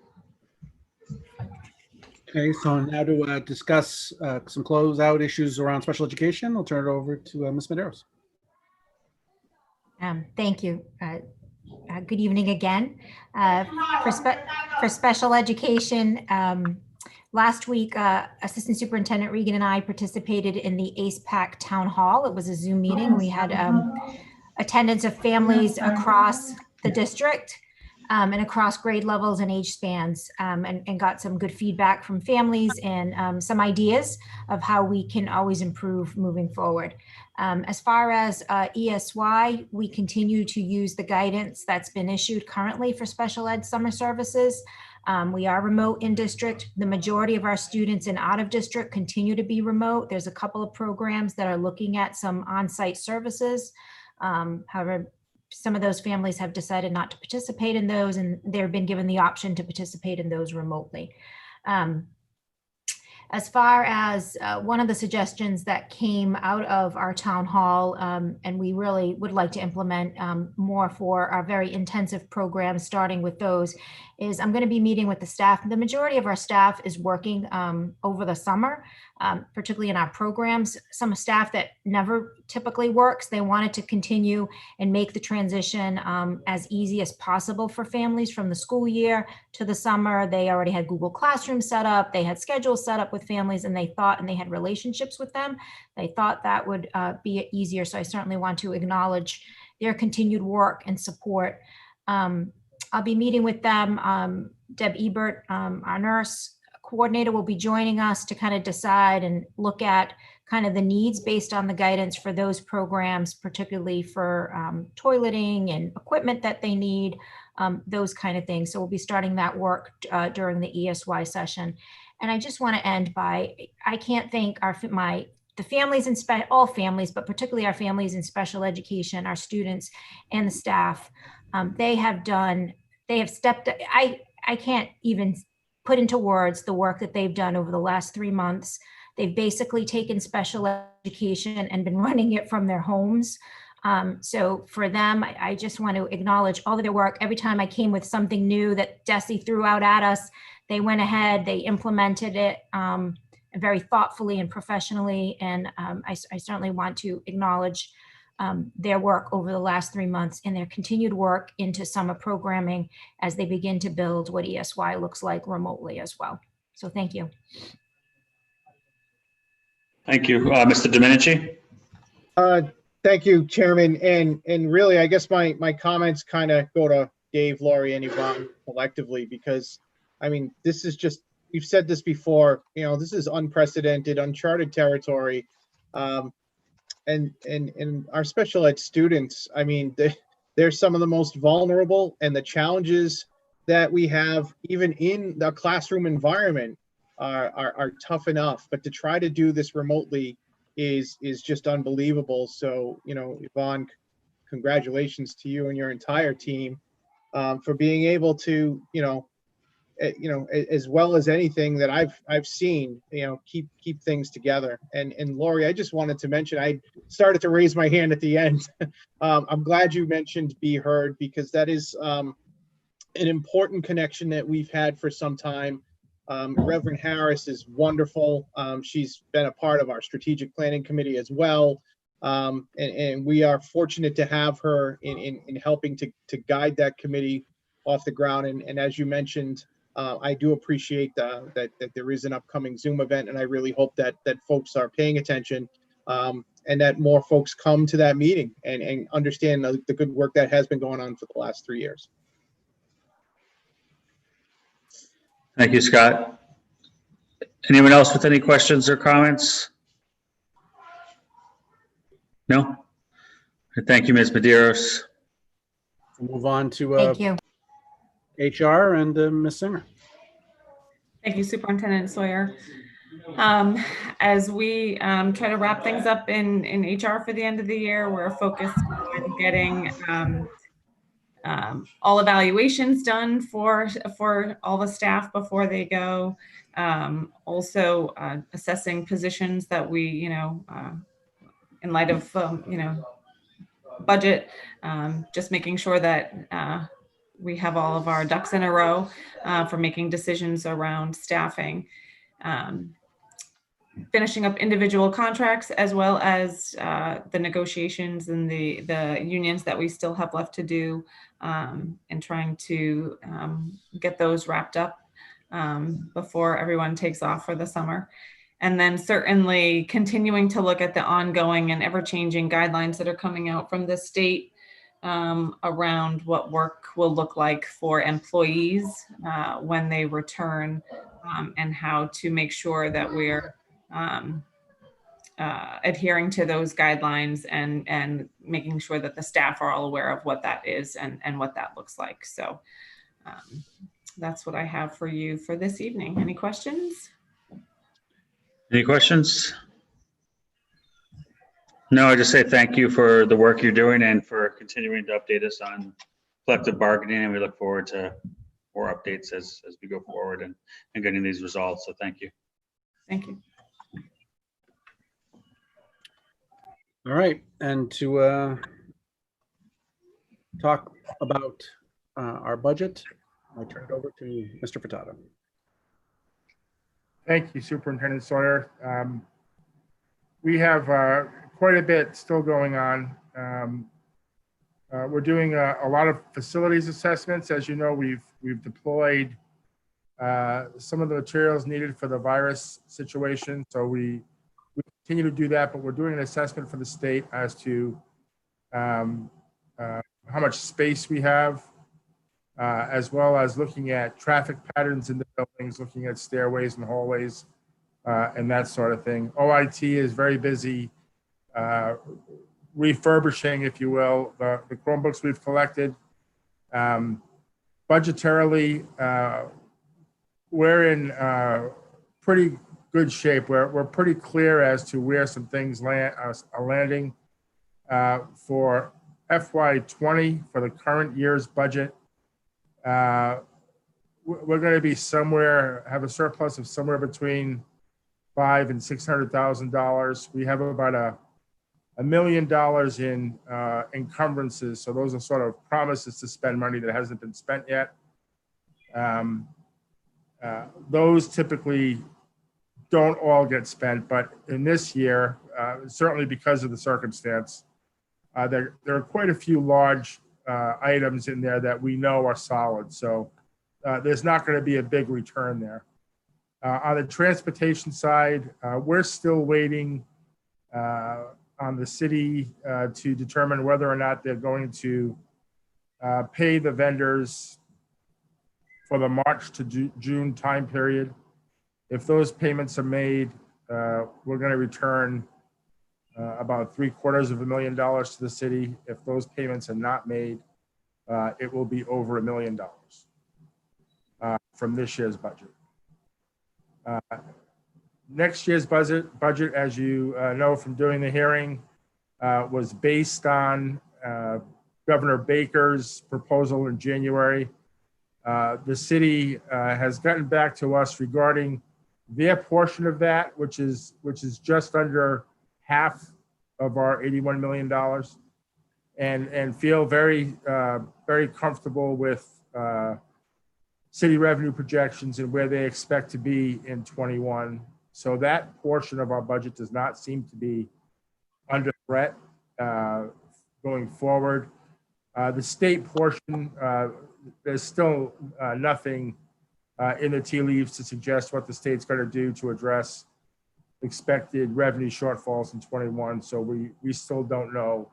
Okay, so now to discuss some closeout issues around special education, I'll turn it over to Ms. Medeiros. Thank you. Good evening again. For special education, last week, Assistant Superintendent Regan and I participated in the ACE-PAC Town Hall. It was a Zoom meeting. We had attendance of families across the district and across grade levels and age spans, and got some good feedback from families and some ideas of how we can always improve moving forward. As far as ESY, we continue to use the guidance that's been issued currently for special ed summer services. We are remote in district. The majority of our students in out of district continue to be remote. There's a couple of programs that are looking at some on-site services. However, some of those families have decided not to participate in those, and they've been given the option to participate in those remotely. As far as one of the suggestions that came out of our town hall, and we really would like to implement more for our very intensive programs, starting with those, is I'm going to be meeting with the staff. The majority of our staff is working over the summer, particularly in our programs. Some staff that never typically works, they wanted to continue and make the transition as easy as possible for families from the school year to the summer. They already had Google Classroom set up, they had schedules set up with families, and they thought, and they had relationships with them. They thought that would be easier. So I certainly want to acknowledge their continued work and support. I'll be meeting with them. Deb Ebert, our nurse coordinator, will be joining us to kind of decide and look at kind of the needs based on the guidance for those programs, particularly for toileting and equipment that they need, those kind of things. So we'll be starting that work during the ESY session. And I just want to end by, I can't thank the families in all families, but particularly our families in special education, our students and the staff. They have stepped, I can't even put into words the work that they've done over the last 3 months. They've basically taken special education and been running it from their homes. So for them, I just want to acknowledge all of their work. Every time I came with something new that DESE threw out at us, they went ahead, they implemented it very thoughtfully and professionally. And I certainly want to acknowledge their work over the last 3 months and their continued work into summer programming as they begin to build what ESY looks like remotely as well. So thank you. Thank you. Mr. Domenici? Thank you, Chairman. And really, I guess my comments kind of go to Dave, Laurie, and Yvonne collectively, because, I mean, this is just, we've said this before, you know, this is unprecedented, uncharted territory. And our special ed students, I mean, they're some of the most vulnerable, and the challenges that we have even in the classroom environment are tough enough, but to try to do this remotely is just unbelievable. So, you know, Yvonne, congratulations to you and your entire team for being able to, as well as anything that I've seen, keep things together. And Laurie, I just wanted to mention, I started to raise my hand at the end. I'm glad you mentioned Be Heard, because that is an important connection that we've had for some time. Reverend Harris is wonderful. She's been a part of our strategic planning committee as well. And we are fortunate to have her in helping to guide that committee off the ground. And as you mentioned, I do appreciate that there is an upcoming Zoom event, and I really hope that folks are paying attention and that more folks come to that meeting and understand the good work that has been going on for the last 3 years. Thank you, Scott. Anyone else with any questions or comments? No? Thank you, Ms. Medeiros. We'll move on to Thank you. HR and Ms. Singer. Thank you, Superintendent Sawyer. As we try to wrap things up in HR for the end of the year, we're focused on getting all evaluations done for all the staff before they go. Also assessing positions that we, in light of, budget, just making sure that we have all of our ducks in a row for making decisions around staffing. Finishing up individual contracts, as well as the negotiations and the unions that we still have left to do, and trying to get those wrapped up before everyone takes off for the summer. And then certainly continuing to look at the ongoing and ever-changing guidelines that are coming out from the state around what work will look like for employees when they return, and how to make sure that we're adhering to those guidelines and making sure that the staff are all aware of what that is and what that looks like. So that's what I have for you for this evening. Any questions? Any questions? No, I just say thank you for the work you're doing and for continuing to update us on collective bargaining. And we look forward to more updates as we go forward and getting these results. So thank you. Thank you. All right, and to talk about our budget, I turn it over to Mr. Furtado. Thank you, Superintendent Sawyer. We have quite a bit still going on. We're doing a lot of facilities assessments. As you know, we've deployed some of the materials needed for the virus situation. So we continue to do that, but we're doing an assessment for the state as to how much space we have, as well as looking at traffic patterns in the buildings, looking at stairways and hallways, and that sort of thing. OIT is very busy refurbishing, if you will, the Chromebooks we've collected. Budgetarily, we're in pretty good shape. We're pretty clear as to where some things are landing. For FY20, for the current year's budget, we're going to be have a surplus of somewhere between $500,000 and $600,000. We have about $1 million in encumbrances. So those are sort of promises to spend money that hasn't been spent yet. Those typically don't all get spent, but in this year, certainly because of the circumstance, there are quite a few large items in there that we know are solid. So there's not going to be a big return there. On the transportation side, we're still waiting on the city to determine whether or not they're going to pay the vendors for the March to June time period. If those payments are made, we're going to return about $750,000 to the city. If those payments are not made, it will be over $1 million from this year's budget. Next year's budget, as you know from doing the hearing, was based on Governor Baker's proposal in January. The city has gotten back to us regarding their portion of that, which is just under half of our $81 million, and feel very comfortable with city revenue projections and where they expect to be in 21. So that portion of our budget does not seem to be under threat going forward. The state portion, there's still nothing in the tea leaves to suggest what the state's going to do to address expected revenue shortfalls in 21. So we still don't know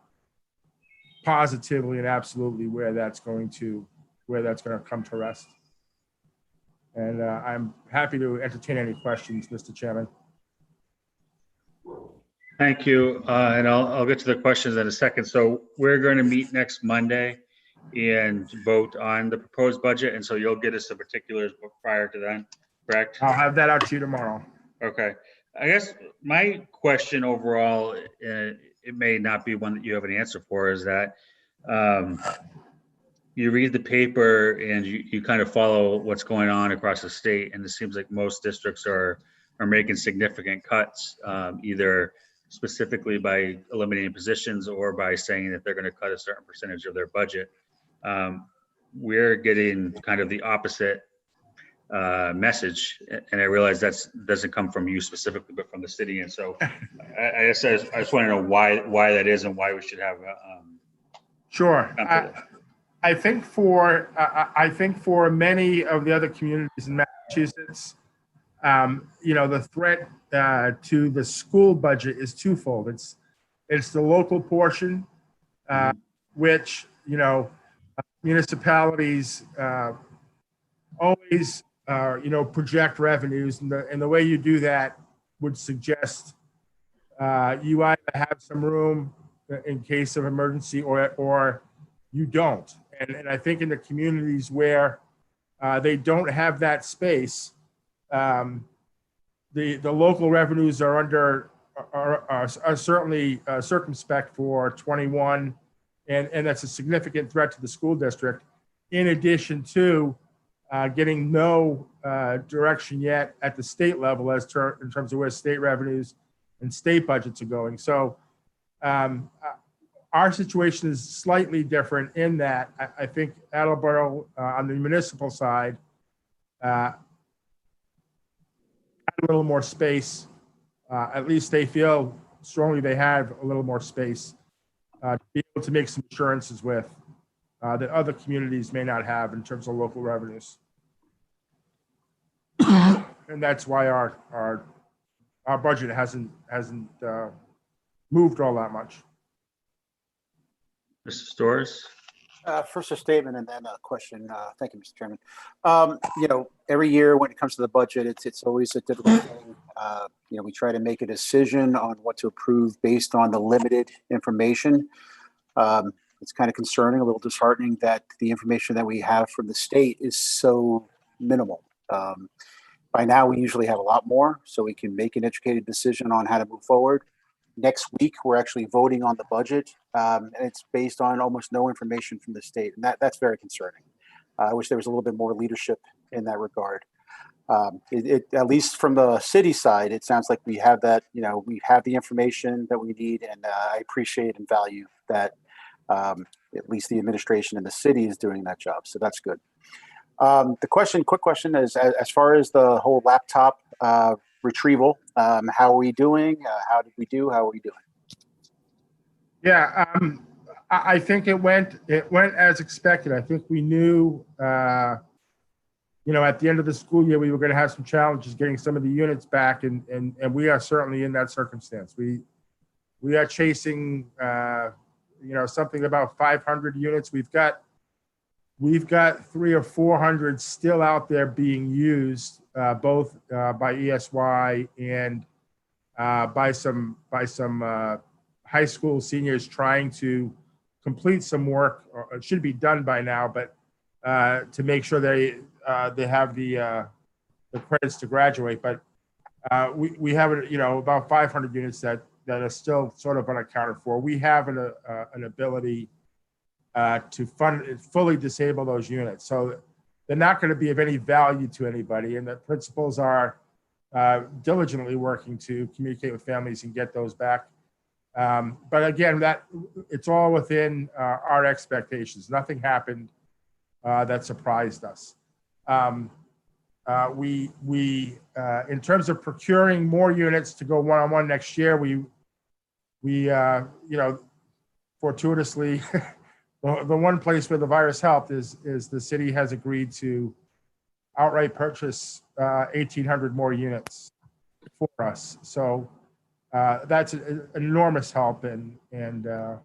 positively and absolutely where that's going to come to rest. And I'm happy to entertain any questions, Mr. Chairman. Thank you. And I'll get to the questions in a second. So we're going to meet next Monday and vote on the proposed budget. And so you'll get us the particulars prior to then, correct? I'll have that out to you tomorrow. Okay. I guess my question overall, it may not be one that you have an answer for, is that you read the paper and you kind of follow what's going on across the state. And it seems like most districts are making significant cuts, either specifically by eliminating positions or by saying that they're going to cut a certain percentage of their budget. we're getting kind of the opposite message, and I realize that doesn't come from you specifically, but from the city. And so I just want to know why that is and why we should have. Sure. I think for many of the other communities in Massachusetts, the threat to the school budget is twofold. It's the local portion, which municipalities always project revenues, and the way you do that would suggest you either have some room in case of emergency or you don't. And I think in the communities where they don't have that space, the local revenues are certainly circumspect for 21, and that's a significant threat to the school district, in addition to getting no direction yet at the state level in terms of where state revenues and state budgets are going. So our situation is slightly different in that I think Attleboro on the municipal side had a little more space. At least they feel strongly they have a little more space to be able to make some assurances with that other communities may not have in terms of local revenues. And that's why our budget hasn't moved all that much. Mr. Storrs? First a statement and then a question. Thank you, Mr. Chairman. Every year when it comes to the budget, it's always a difficult thing. We try to make a decision on what to approve based on the limited information. It's kind of concerning, a little disheartening that the information that we have from the state is so minimal. By now, we usually have a lot more, so we can make an educated decision on how to move forward. Next week, we're actually voting on the budget, and it's based on almost no information from the state, and that's very concerning. I wish there was a little bit more leadership in that regard. At least from the city side, it sounds like we have that. We have the information that we need, and I appreciate and value that. At least the administration in the city is doing that job, so that's good. Quick question is, as far as the whole laptop retrieval, how are we doing? How did we do? How are we doing? Yeah, I think it went as expected. I think we knew, at the end of the school year, we were going to have some challenges getting some of the units back, and we are certainly in that circumstance. We are chasing, something about 500 units. We've got 300 or 400 still out there being used, both by ESY and by some high school seniors trying to complete some work, or it should be done by now, but to make sure they have the credits to graduate. But we have about 500 units that are still sort of unaccounted for. We have an ability to fully disable those units. So they're not going to be of any value to anybody. And the principals are diligently working to communicate with families and get those back. But again, it's all within our expectations. Nothing happened that surprised us. We in terms of procuring more units to go one-on-one next year, we fortuitously, the one place where the virus helped is the city has agreed to outright purchase 1,800 more units for us. So that's an enormous help, and they're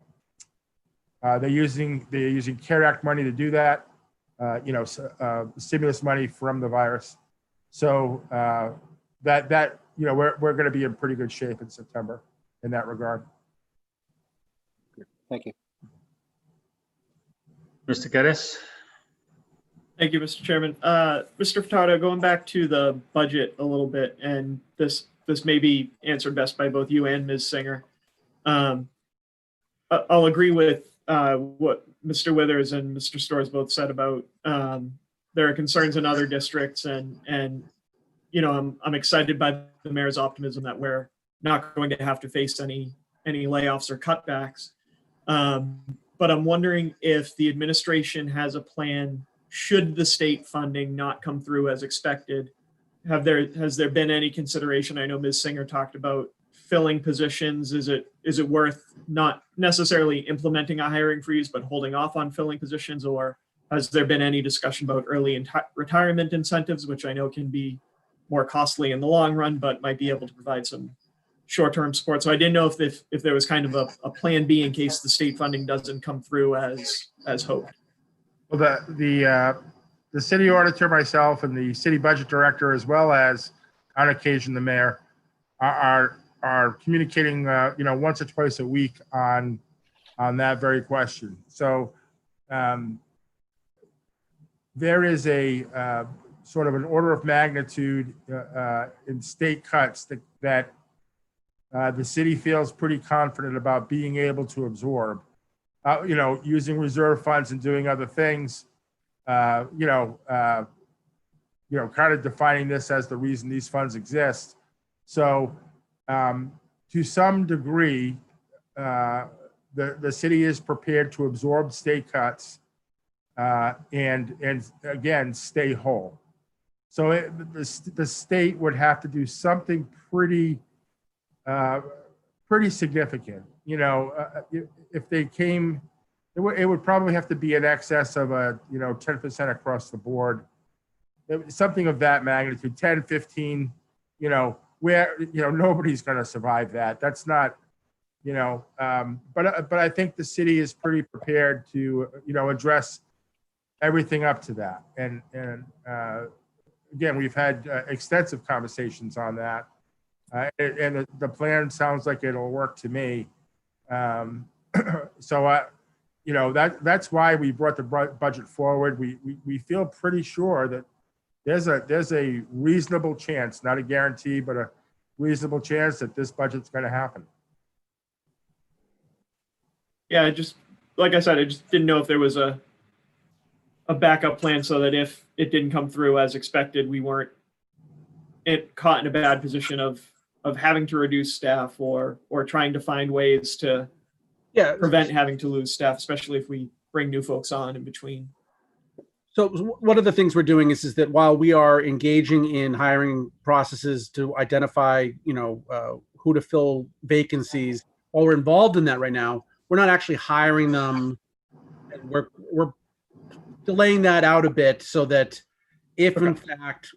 using CARE Act money to do that. Stimulus money from the virus. So that we're going to be in pretty good shape in September in that regard. Thank you. Mr. Geddes? Thank you, Mr. Chairman. Mr. Furtado, going back to the budget a little bit, and this may be answered best by both you and Ms. Singer. I'll agree with what Mr. Withers and Mr. Storrs both said about there are concerns in other districts, and I'm excited by the mayor's optimism that we're not going to have to face any layoffs or cutbacks. but I'm wondering if the administration has a plan should the state funding not come through as expected. Has there been any consideration? I know Ms. Singer talked about filling positions. Is it worth not necessarily implementing a hiring freeze, but holding off on filling positions? Or has there been any discussion about early retirement incentives, which I know can be more costly in the long run, but might be able to provide some short-term support? So I didn't know if there was kind of a plan B in case the state funding doesn't come through as hoped. Well, the city auditor, myself, and the city budget director, as well as on occasion the mayor, are communicating, once or twice a week on that very question. So there is a sort of an order of magnitude in state cuts that the city feels pretty confident about being able to absorb, using reserve funds and doing other things, kind of defining this as the reason these funds exist. So to some degree, the city is prepared to absorb state cuts and again, stay whole. So the state would have to do something pretty significant. If they came, it would probably have to be in excess of 10% across the board, something of that magnitude, 10, 15, where, nobody's going to survive that. That's not, but I think the city is pretty prepared to, address everything up to that. And again, we've had extensive conversations on that. And the plan sounds like it'll work to me. So, that's why we brought the budget forward. We feel pretty sure that there's a reasonable chance, not a guarantee, but a reasonable chance that this budget's going to happen. Yeah, like I said, I just didn't know if there was a backup plan so that if it didn't come through as expected, we weren't caught in a bad position of having to reduce staff or trying to find ways to prevent having to lose staff, especially if we bring new folks on in between. So one of the things we're doing is that while we are engaging in hiring processes to identify, who to fill vacancies, while we're involved in that right now, we're not actually hiring them. We're delaying that out a bit so that if in fact,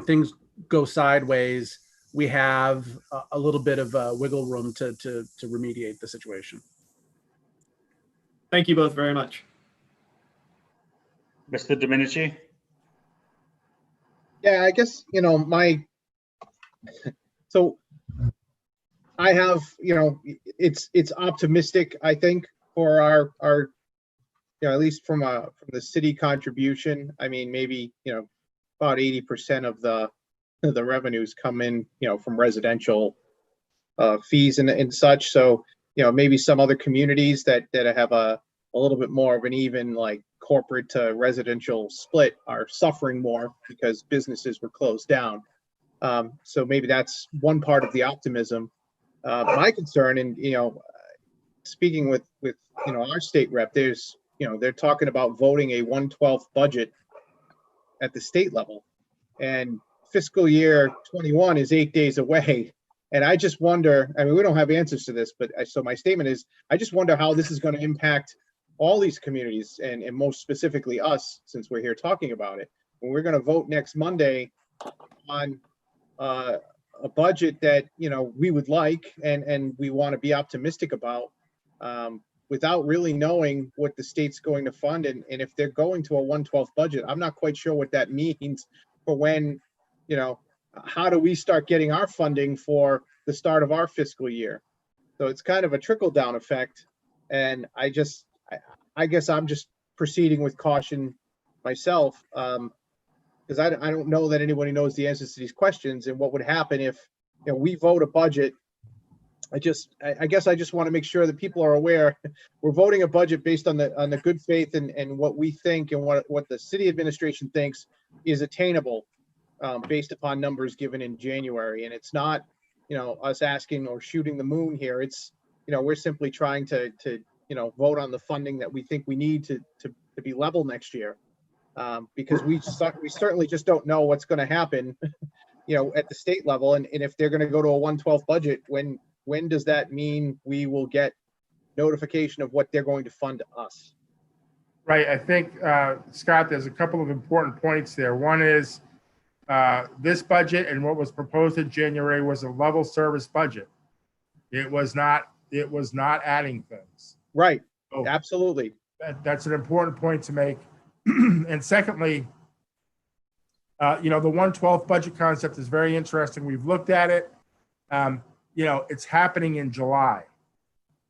things go sideways, we have a little bit of wiggle room to remediate the situation. Thank you both very much. Mr. Domenici? Yeah, I guess, so I have, it's optimistic, I think, for our at least from the city contribution. I mean, maybe, about 80% of the revenues come in, from residential fees and such. So, maybe some other communities that have a little bit more of an even like corporate to residential split are suffering more because businesses were closed down. So maybe that's one part of the optimism. My concern, and speaking with our state rep, there's they're talking about voting a 1/12 budget at the state level, and fiscal year 21 is 8 days away. And I just wonder, I mean, we don't have answers to this, but so my statement is, I just wonder how this is going to impact all these communities and most specifically us, since we're here talking about it. When we're going to vote next Monday on a budget that, we would like and we want to be optimistic about, without really knowing what the state's going to fund. And if they're going to a 1/12 budget, I'm not quite sure what that means for when, how do we start getting our funding for the start of our fiscal year? So it's kind of a trickle down effect. And I guess I'm just proceeding with caution myself, because I don't know that anybody knows the answers to these questions and what would happen if we vote a budget. I guess I just want to make sure that people are aware we're voting a budget based on the good faith and what we think and what the city administration thinks is attainable, based upon numbers given in January. And it's not us asking or shooting the moon here. It's we're simply trying to vote on the funding that we think we need to be level next year. Because we certainly just don't know what's going to happen, at the state level. And if they're going to go to a 1/12 budget, when does that mean we will get notification of what they're going to fund us? Right. I think, Scott, there's a couple of important points there. One is this budget and what was proposed in January was a level service budget. It was not adding things. Right. So absolutely. That's an important point to make. And secondly, the 1/12 budget concept is very interesting. We've looked at it. It's happening in July.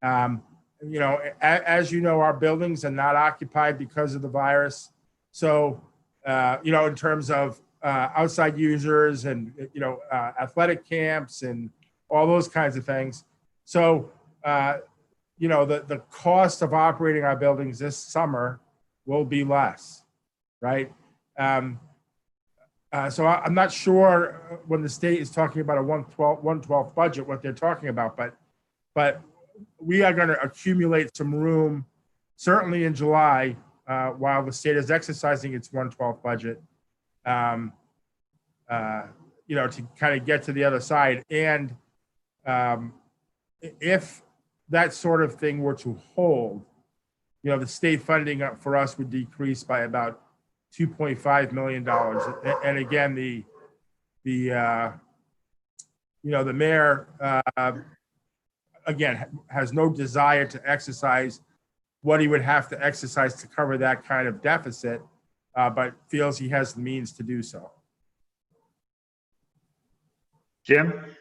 As you know, our buildings are not occupied because of the virus. So, in terms of outside users and, athletic camps and all those kinds of things. So, the cost of operating our buildings this summer will be less, right? So I'm not sure when the state is talking about a 1/12 budget, what they're talking about, but we are going to accumulate some room, certainly in July, while the state is exercising its 1/12 budget, to kind of get to the other side. And if that sort of thing were to hold, the state funding for us would decrease by about $2.5 million. And again, the mayor, again, has no desire to exercise what he would have to exercise to cover that kind of deficit, but feels he has the means to do so. Jim?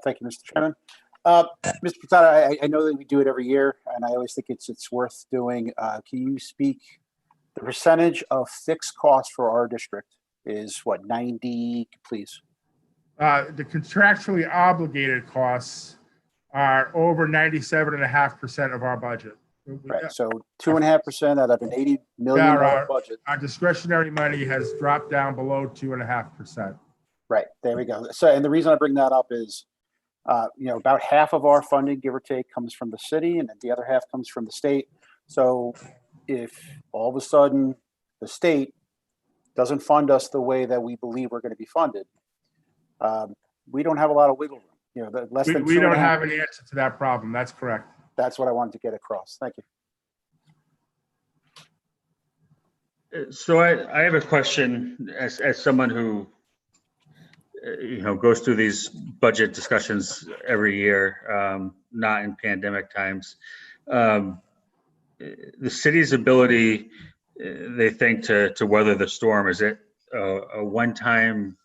Thank you, Mr. Chairman. Mr. Pitata, I know that we do it every year, and I always think it's worth doing. Can you speak, the percentage of fixed costs for our district is what, 90, please? The contractually obligated costs are over 97.5% of our budget. Right, so 2.5% out of an $80 million budget. Our discretionary money has dropped down below 2.5%. Right, there we go. So, and the reason I bring that up is, about half of our funding, give or take, comes from the city, and the other half comes from the state. So if all of a sudden the state doesn't fund us the way that we believe we're going to be funded, we don't have a lot of wiggle room. We don't have an answer to that problem. That's correct. That's what I wanted to get across. Thank you. So I have a question as someone who goes through these budget discussions every year, not in pandemic times. The city's ability, they think, to weather the storm, is it a one-time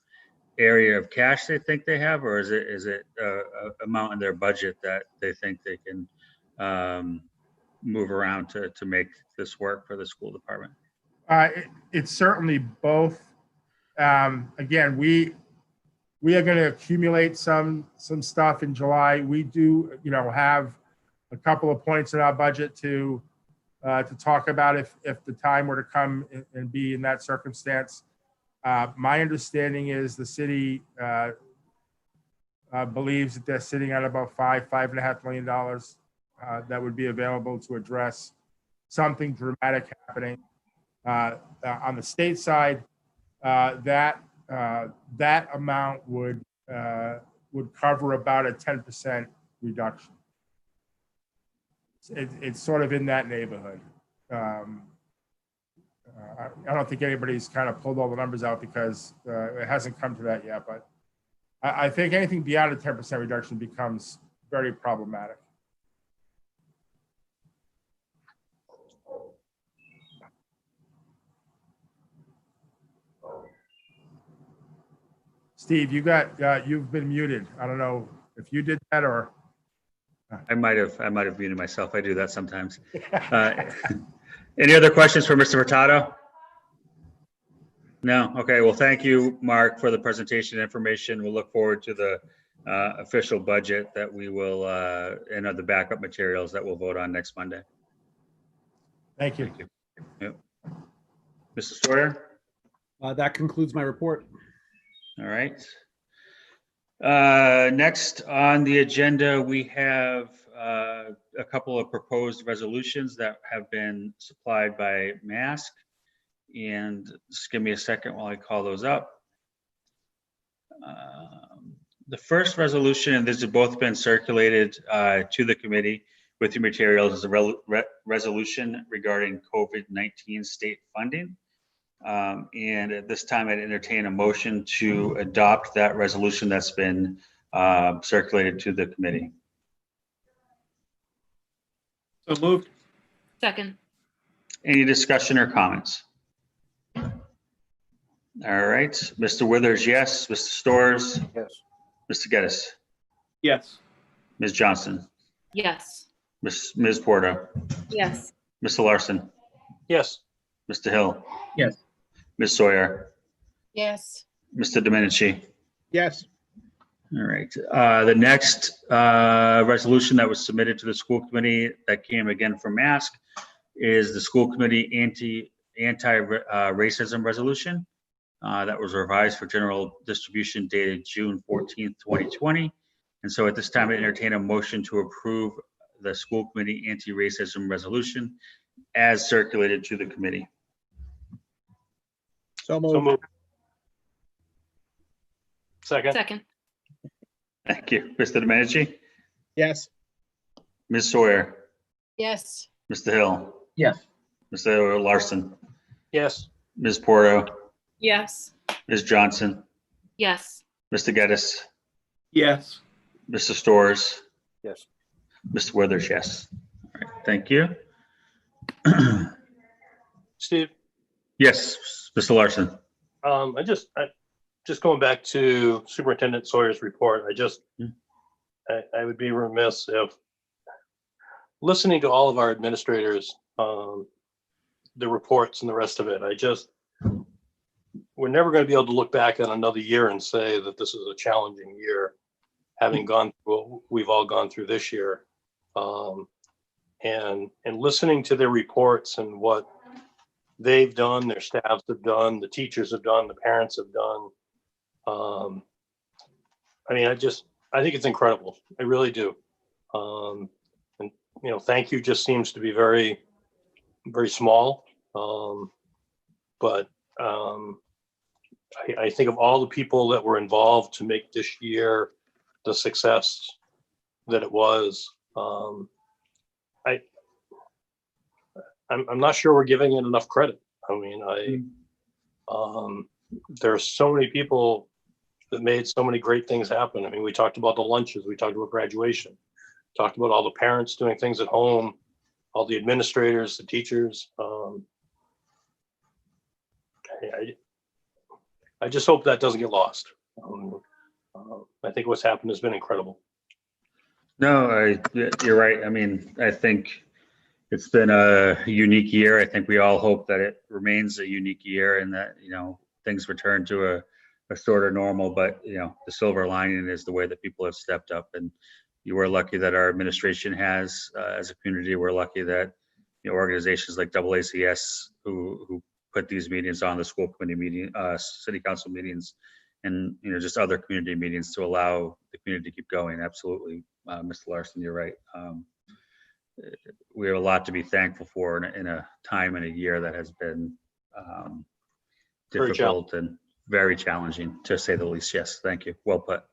area of cash they think they have, or is it a amount in their budget that they think they can move around to make this work for the school department? It's certainly both. Again, we are going to accumulate some stuff in July. We do, have a couple of points in our budget to talk about if the time were to come and be in that circumstance. My understanding is the city believes that they're sitting at about $5.5 million that would be available to address something dramatic happening. On the state side, that amount would cover about a 10% reduction. It's sort of in that neighborhood. I don't think anybody's kind of pulled all the numbers out because it hasn't come to that yet, but I think anything beyond a 10% reduction becomes very problematic. Steve, you've been muted. I don't know if you did that or. I might have muted myself. I do that sometimes. Any other questions for Mr. Furtado? No. Okay. Well, thank you, Mark, for the presentation information. We'll look forward to the official budget that we will and the backup materials that we'll vote on next Monday. Thank you. Thank you. Yep. Mr. Sawyer? That concludes my report. All right. Next on the agenda, we have a couple of proposed resolutions that have been supplied by Mask. And just give me a second while I call those up. The first resolution, and these have both been circulated to the committee with your materials, is a resolution regarding COVID-19 state funding. And at this time, I'd entertain a motion to adopt that resolution that's been circulated to the committee. So moved. Second. Any discussion or comments? All right, Mr. Withers, yes. Mr. Storrs, Yes. Mr. Geddes, Yes. Ms. Johnson, Yes. Ms. Porto, Yes. Mr. Larson, Yes. Mr. Hill, Yes. Ms. Sawyer, Yes. Mr. Domenici. Yes. All right. The next resolution that was submitted to the school committee that came again from Mask is the school committee anti-racism resolution that was revised for general distribution dated June 14th, 2020. And so at this time, I entertain a motion to approve the school committee anti-racism resolution as circulated to the committee. So moved. Second. Second. Thank you. Mr. Domenici, Yes. Ms. Sawyer, Yes. Mr. Hill, Yes. Mr. Larson, Yes. Ms. Porto, Yes. Ms. Johnson, Yes. Mr. Geddes, Yes. Mr. Storrs, Yes. Mr. Withers, yes. All right, thank you. Steve, Yes, Mr. Larson. I just going back to Superintendent Sawyer's report, I would be remiss if listening to all of our administrators, the reports and the rest of it, we're never going to be able to look back on another year and say that this is a challenging year, having gone through what we've all gone through this year. And listening to their reports and what they've done, their staffs have done, the teachers have done, the parents have done. I think it's incredible. I really do. And thank you just seems to be very, very small. But I think of all the people that were involved to make this year the success that it was. I'm not sure we're giving it enough credit. There are so many people that made so many great things happen. We talked about the lunches, we talked about graduation, talked about all the parents doing things at home, all the administrators, the teachers. I just hope that doesn't get lost. I think what's happened has been incredible. No, you're right. I think it's been a unique year. I think we all hope that it remains a unique year and that, things return to a sort of normal, but, the silver lining is the way that people have stepped up. And we're lucky that our administration has, as a community, we're lucky that, organizations like AACS who put these meetings on, the school committee meeting, city council meetings, and, just other community meetings to allow the community to keep going. Absolutely. Mr. Larson, you're right. We have a lot to be thankful for in a time and a year that has been difficult and very challenging, to say the least. Yes, thank you. Well put.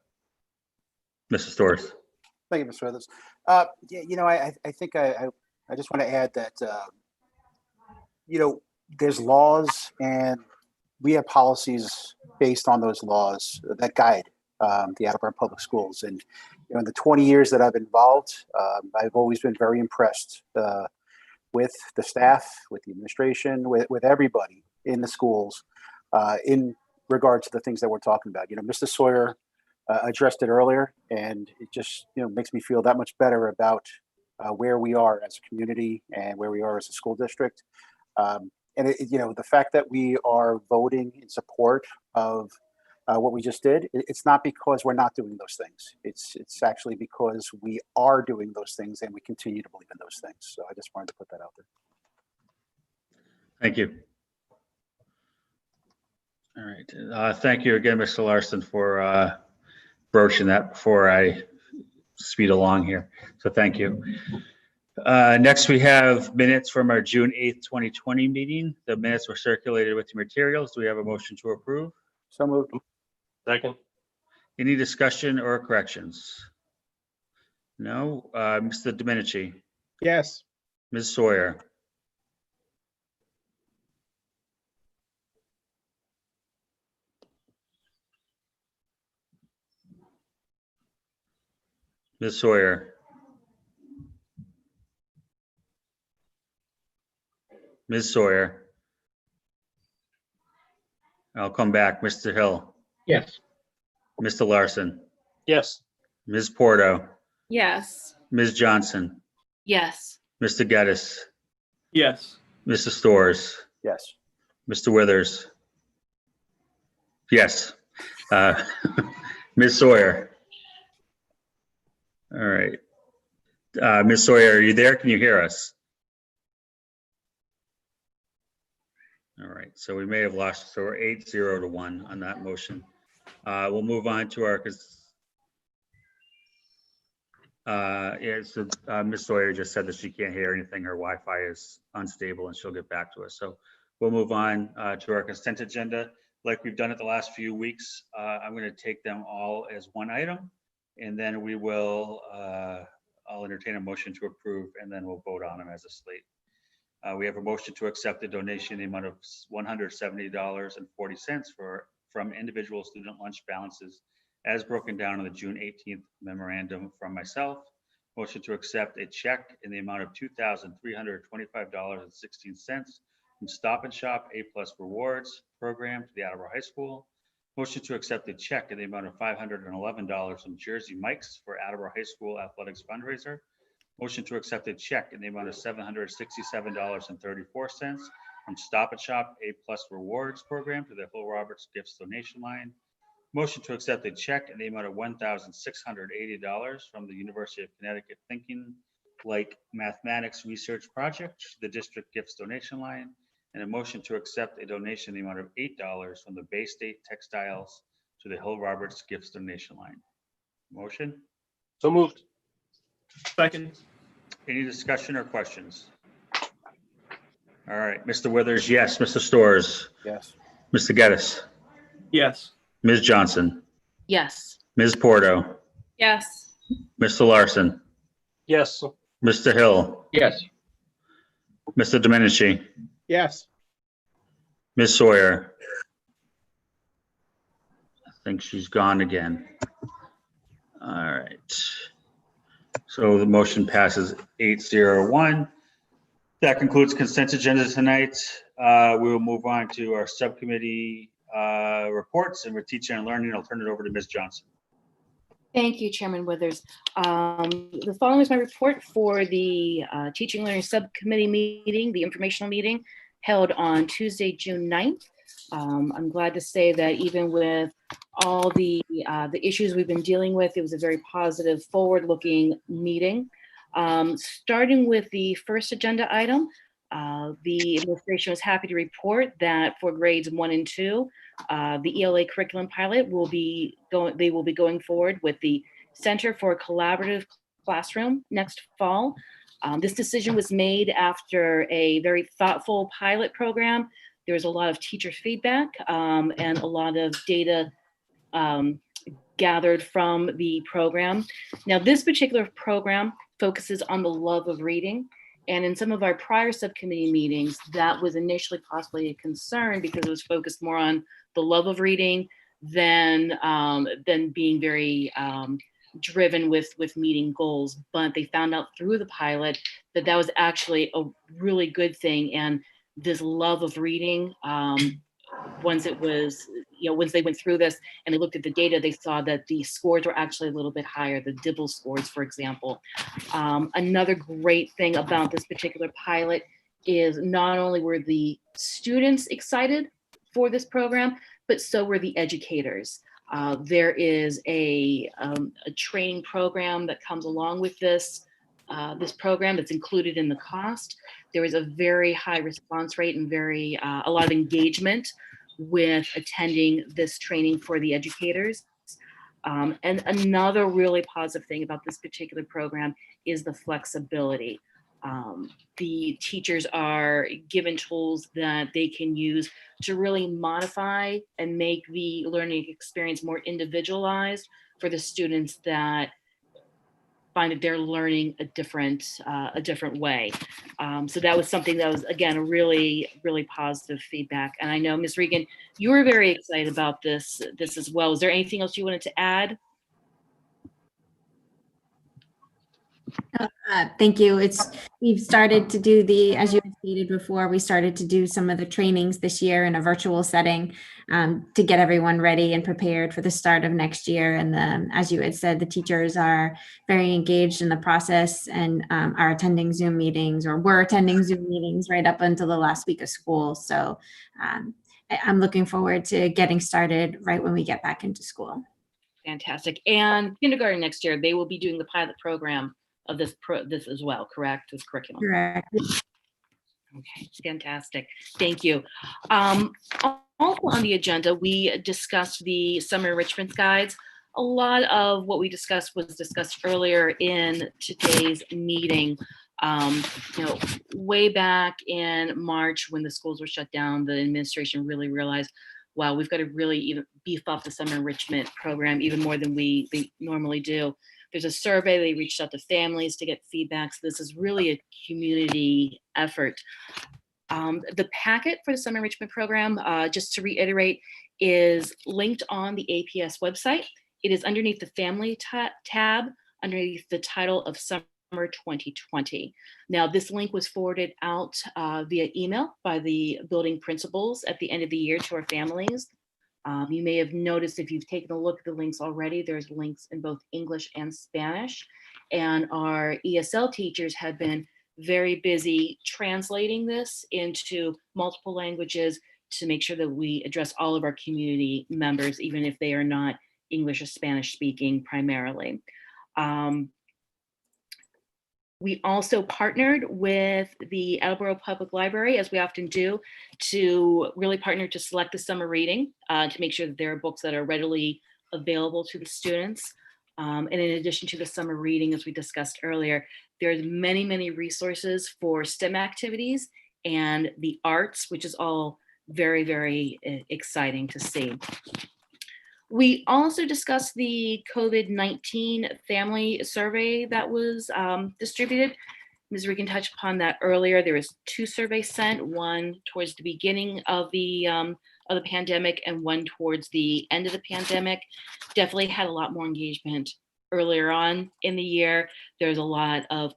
Mr. Storrs. Thank you, Mr. Withers. I think I just want to add that, there's laws and we have policies based on those laws that guide the Attleboro Public Schools. And in the 20 years that I've been involved, I've always been very impressed with the staff, with the administration, with everybody in the schools in regard to the things that we're talking about. Mr. Sawyer addressed it earlier, and it just makes me feel that much better about where we are as a community and where we are as a school district. And the fact that we are voting in support of what we just did, it's not because we're not doing those things. It's actually because we are doing those things and we continue to believe in those things. So I just wanted to put that out there. Thank you. All right. Thank you again, Mr. Larson, for broaching that before I speed along here. So thank you. Next, we have minutes from our June 8th, 2020 meeting. The minutes were circulated with the materials. Do we have a motion to approve? So moved. Second. Any discussion or corrections? No. Mr. Domenici, Yes. Ms. Sawyer, Ms. Sawyer, Ms. Sawyer. I'll come back. Mr. Hill, Yes. Mr. Larson, Yes. Ms. Porto, Yes. Ms. Johnson, Yes. Mr. Geddes, Yes. Mr. Storrs, Yes. Mr. Withers. Yes. Ms. Sawyer. All right. Ms. Sawyer, are you there? Can you hear us? All right, so we may have lost, so we're 8-0 to 1 on that motion. We'll move on to our, Ms. Sawyer just said that she can't hear anything. Her Wi-Fi is unstable and she'll get back to us. So we'll move on to our consent agenda. Like we've done it the last few weeks, I'm going to take them all as one item, and then we will, I'll entertain a motion to approve, and then we'll vote on them as a slate. We have a motion to accept the donation in the amount of $170.40 from individual student lunch balances as broken down in the June 18th memorandum from myself. Motion to accept a check in the amount of $2,325.16 from Stop and Shop A+ Rewards program to the Attleboro High School. Motion to accept a check in the amount of $511 from Jersey Mike's for Attleboro High School Athletics fundraiser. Motion to accept a check in the amount of $767.34 from Stop and Shop A+ Rewards program to the Hill Roberts Gifts donation line. Motion to accept a check in the amount of $1,680 from the University of Connecticut Thinking Like Mathematics Research Project to the district gifts donation line. And a motion to accept a donation in the amount of $8 from the Bay State Textiles to the Hill Roberts Gifts donation line. Motion? So moved. Second. Any discussion or questions? All right, Mr. Withers, yes. Mr. Storrs, Yes. Mr. Geddes, Yes. Ms. Johnson, Yes. Ms. Porto, Yes. Mr. Larson, Yes. Mr. Hill, Yes. Mr. Domenici, Yes. Ms. Sawyer. I think she's gone again. All right. So the motion passes 8-0-1. That concludes consent agenda tonight. We will move on to our subcommittee reports, and with teaching and learning, I'll turn it over to Ms. Johnson. Thank you, Chairman Withers. The following is my report for the Teaching and Learning Subcommittee meeting, the informational meeting held on Tuesday, June 9th. I'm glad to say that even with all the issues we've been dealing with, it was a very positive, forward-looking meeting. Starting with the first agenda item, the administration was happy to report that for grades 1 and 2, the ELA curriculum pilot will be going forward with the Center for Collaborative Classroom next fall. This decision was made after a very thoughtful pilot program. There was a lot of teacher feedback and a lot of data gathered from the program. Now, this particular program focuses on the love of reading. And in some of our prior subcommittee meetings, that was initially possibly a concern because it was focused more on the love of reading than being very driven with meeting goals. But they found out through the pilot that that was actually a really good thing. And this love of reading, once they went through this and they looked at the data, they saw that the scores were actually a little bit higher, the Dibble scores, for example. Another great thing about this particular pilot is not only were the students excited for this program, but so were the educators. There is a training program that comes along with this program that's included in the cost. There is a very high response rate and a lot of engagement with attending this training for the educators. And another really positive thing about this particular program is the flexibility. The teachers are given tools that they can use to really modify and make the learning experience more individualized for the students that find that they're learning a different way. So that was something that was, again, a really, really positive feedback. And I know, Ms. Regan, you were very excited about this as well. Is there anything else you wanted to add? Thank you. We've started to do as you had stated before, we started to do some of the trainings this year in a virtual setting to get everyone ready and prepared for the start of next year. And as you had said, the teachers are very engaged in the process and are attending Zoom meetings, or were attending Zoom meetings right up until the last week of school. So I'm looking forward to getting started right when we get back into school. Fantastic. And kindergarten next year, they will be doing the pilot program of this as well, correct? This curriculum. Correct. Okay, fantastic. Thank you. Also on the agenda, we discussed the summer enrichment guides. A lot of what we discussed was discussed earlier in today's meeting. Way back in March when the schools were shut down, the administration really realized, wow, we've got to really even beef up the summer enrichment program even more than we normally do. There's a survey, they reached out to families to get feedback. So this is really a community effort. The packet for the summer enrichment program, just to reiterate, is linked on the APS website. It is underneath the family tab, underneath the title of Summer 2020. Now, this link was forwarded out via email by the building principals at the end of the year to our families. You may have noticed, if you've taken a look at the links already, there's links in both English and Spanish. And our ESL teachers have been very busy translating this into multiple languages to make sure that we address all of our community members, even if they are not English or Spanish speaking primarily. We also partnered with the Attleboro Public Library, as we often do, to really partner to select the summer reading to make sure that there are books that are readily available to the students. And in addition to the summer reading, as we discussed earlier, there's many, many resources for STEM activities and the arts, which is all very, very exciting to see. We also discussed the COVID-19 family survey that was distributed. Ms. Regan touched upon that earlier. There was 2 surveys sent, one towards the beginning of the pandemic and one towards the end of the pandemic. Definitely had a lot more engagement earlier on in the year. There's a lot of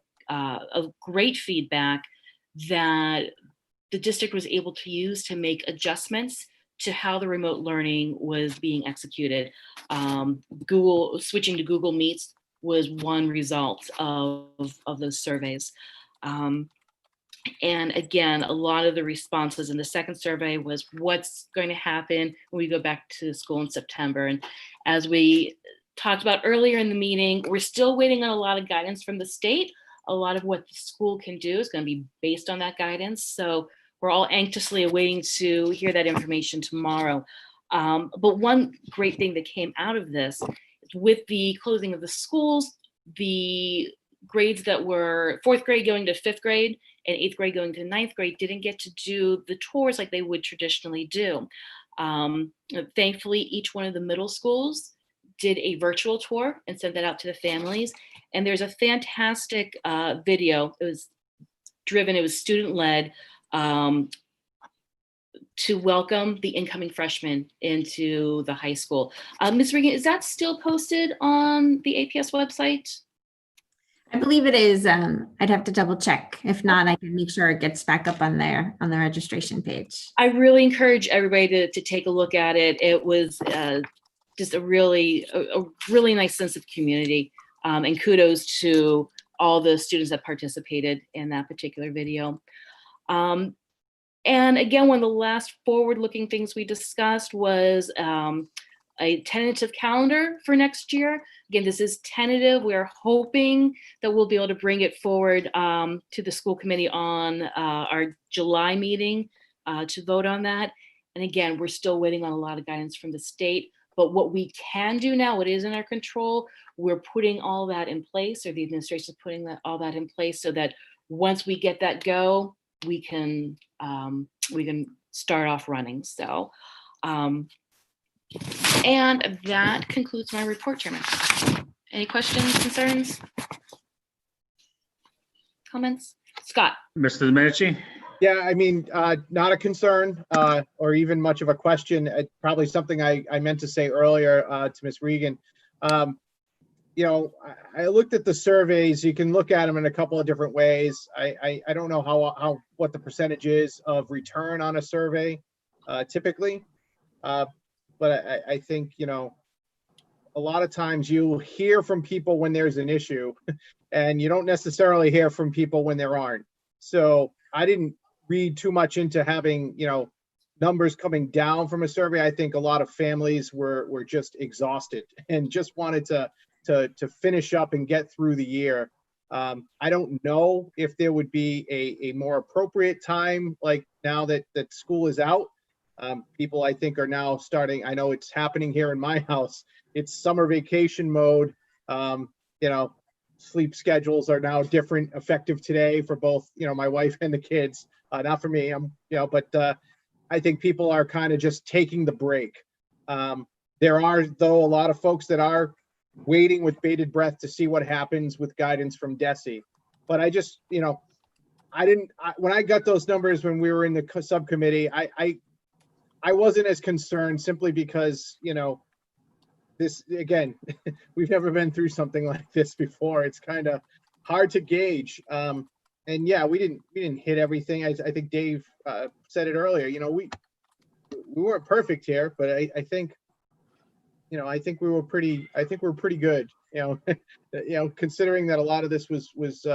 great feedback that the district was able to use to make adjustments to how the remote learning was being executed. Switching to Google Meets was one result of those surveys. And again, a lot of the responses in the second survey was what's going to happen when we go back to school in September. And as we talked about earlier in the meeting, we're still waiting on a lot of guidance from the state. A lot of what the school can do is going to be based on that guidance. So we're all anxiously awaiting to hear that information tomorrow. But one great thing that came out of this, with the closing of the schools, the grades that were 4th grade going to 5th grade and 8th grade going to 9th grade didn't get to do the tours like they would traditionally do. Thankfully, each one of the middle schools did a virtual tour and sent that out to the families. And there's a fantastic video. It was student-led, to welcome the incoming freshmen into the high school. Ms. Regan, is that still posted on the APS website? I believe it is. I'd have to double check. If not, I can make sure it gets back up on there on the registration page. I really encourage everybody to take a look at it. It was just a really nice sense of community, and kudos to all the students that participated in that particular video. And again, one of the last forward-looking things we discussed was a tentative calendar for next year. Again, this is tentative. We are hoping that we'll be able to bring it forward to the school committee on our July meeting to vote on that. And again, we're still waiting on a lot of guidance from the state, But what we can do now, what is in our control, we're putting all that in place, or the administration is putting all that in place, so that once we get that go, we can start off running. So, and that concludes my report, Chairman. Any questions, concerns, comments? Scott. Mr. Domenici? Yeah, I mean, not a concern or even much of a question. Probably something I meant to say earlier to Ms. Regan. You know, I looked at the surveys. You can look at them in a couple of different ways. I don't know what the percentage is of return on a survey typically, but I think, you know, a lot of times you hear from people when there's an issue and you don't necessarily hear from people when there aren't. So I didn't read too much into having, you know, numbers coming down from a survey. I think a lot of families were just exhausted and just wanted to finish up and get through the year. I don't know if there would be a more appropriate time, like now that school is out. People, I think, are now starting. I know it's happening here in my house. It's summer vacation mode. You know, sleep schedules are now different, effective today for both, you know, my wife and the kids. Not for me, you know, but I think people are kind of just taking the break. There are, though, a lot of folks that are waiting with bated breath to see what happens with guidance from DESE. But I just, you know, when I got those numbers when we were in the subcommittee, I wasn't as concerned, simply because, you know, this, again, we've never been through something like this before. It's kind of hard to gauge. And yeah, we didn't hit everything. I think Dave said it earlier. You know, we weren't perfect here, but I think, you know, I think we were pretty good. You know, you know, considering that a lot of this was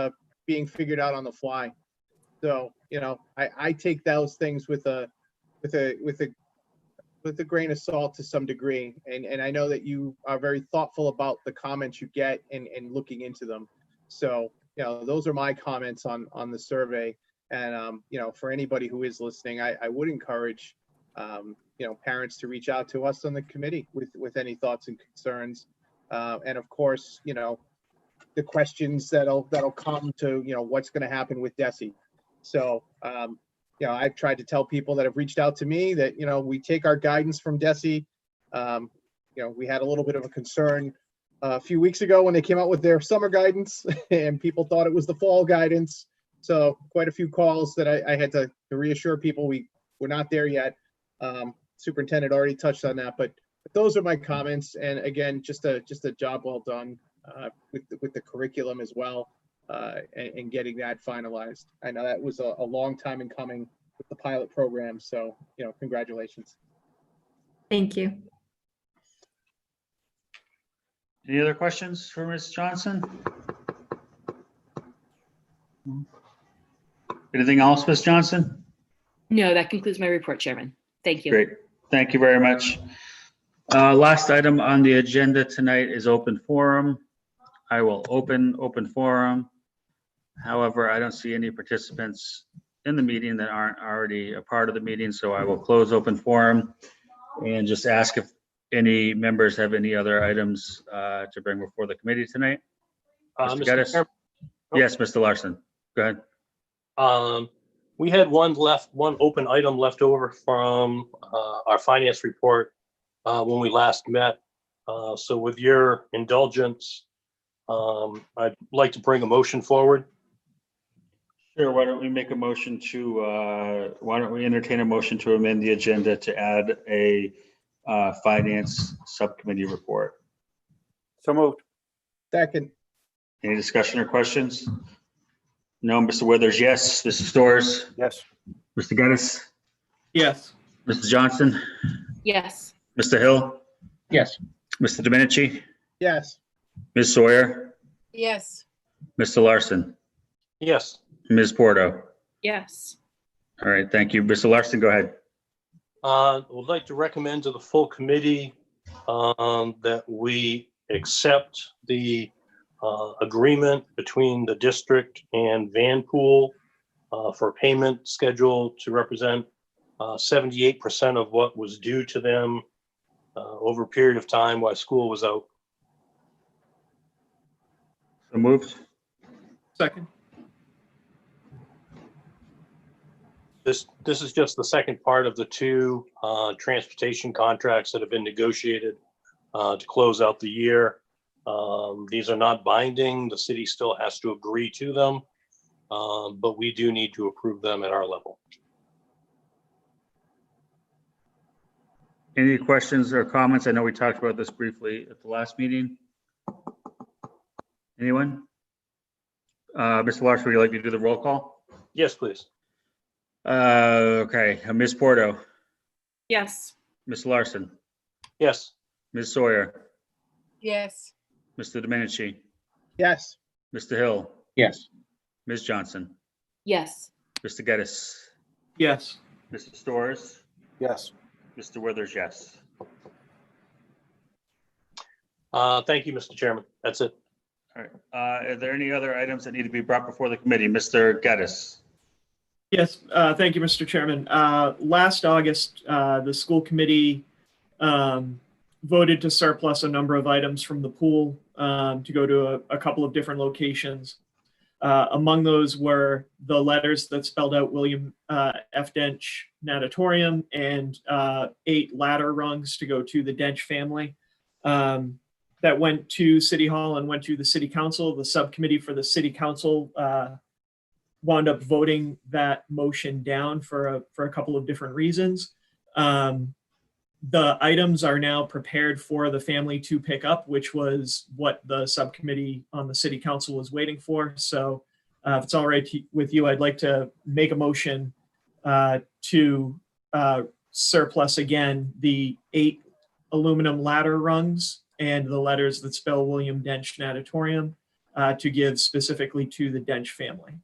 being figured out on the fly. So, you know, I take those things with a grain of salt to some degree, and I know that you are very thoughtful about the comments you get and looking into them. So, you know, those are my comments on the survey. And you know, for anybody who is listening, I would encourage you know, parents to reach out to us on the committee with any thoughts and concerns, and of course, you know, the questions that'll come to, you know, what's going to happen with DESE. So you know, I've tried to tell people that have reached out to me that, you know, we take our guidance from DESE. You know, we had a little bit of a concern a few weeks ago when they came out with their summer guidance and people thought it was the fall guidance. So quite a few calls that I had to reassure people we're not there yet. Superintendent already touched on that, but those are my comments. And again, just a job well done with the curriculum as well. And getting that finalized. I know that was a long time in coming with the pilot program. So, you know, congratulations. Thank you. Any other questions for Ms. Johnson? Anything else, Ms. Johnson? No, that concludes my report, Chairman. Thank you. Great. Thank you very much. Last item on the agenda tonight is open forum. I will open forum. However, I don't see any participants in the meeting that aren't already a part of the meeting, so I will close open forum and just ask if any members have any other items to bring before the committee tonight. Mr. Geddes? Yes, Mr. Larson, go ahead. We had one open item left over from our finance report when we last met. So with your indulgence, I'd like to bring a motion forward. Sure, why don't we make a motion to, why don't we entertain a motion to amend the agenda to add a finance subcommittee report? So moved. Second. Any discussion or questions? No, Mr. Withers, yes. Mr. Storrs? Yes. Mr. Geddes? Yes. Mrs. Johnson? Yes. Mr. Hill? Yes. Mr. Domenici? Yes. Ms. Sawyer? Yes. Mr. Larson? Yes. Ms. Porto? Yes. All right, thank you. Mr. Larson, go ahead. Would like to recommend to the full committee that we accept the agreement between the district and Vanpool for payment schedule to represent 78% of what was due to them over a period of time while school was out. So moved. Second. This is just the second part of the two transportation contracts that have been negotiated to close out the year. These are not binding. The city still has to agree to them, but we do need to approve them at our level. Any questions or comments? I know we talked about this briefly at the last meeting. Anyone? Mr. Larson, would you like to do the roll call? Yes, please. Okay, Ms. Porto, Yes. Ms. Larson, Yes. Ms. Sawyer, Yes. Mr. Domenici, Yes. Mr. Hill, Yes. Ms. Johnson, Yes. Mr. Geddes, Yes. Mr. Storrs, Yes. Mr. Withers, yes. Thank you, Mr. Chairman. That's it. All right. Are there any other items that need to be brought before the committee? Mr. Geddes? Yes, thank you, Mr. Chairman. Last August, the school committee voted to surplus a number of items from the pool to go to a couple of different locations. Among those were the letters that spelled out William F. Dench Natatorium and 8 ladder rungs to go to the Dench family. That went to City Hall and went to the City Council. The subcommittee for the City Council wound up voting that motion down for a couple of different reasons. The items are now prepared for the family to pick up, which was what the subcommittee on the City Council was waiting for. So if it's all right with you, I'd like to make a motion to surplus again the 8 aluminum ladder rungs and the letters that spell William Dench Natatorium to give specifically to the Dench family.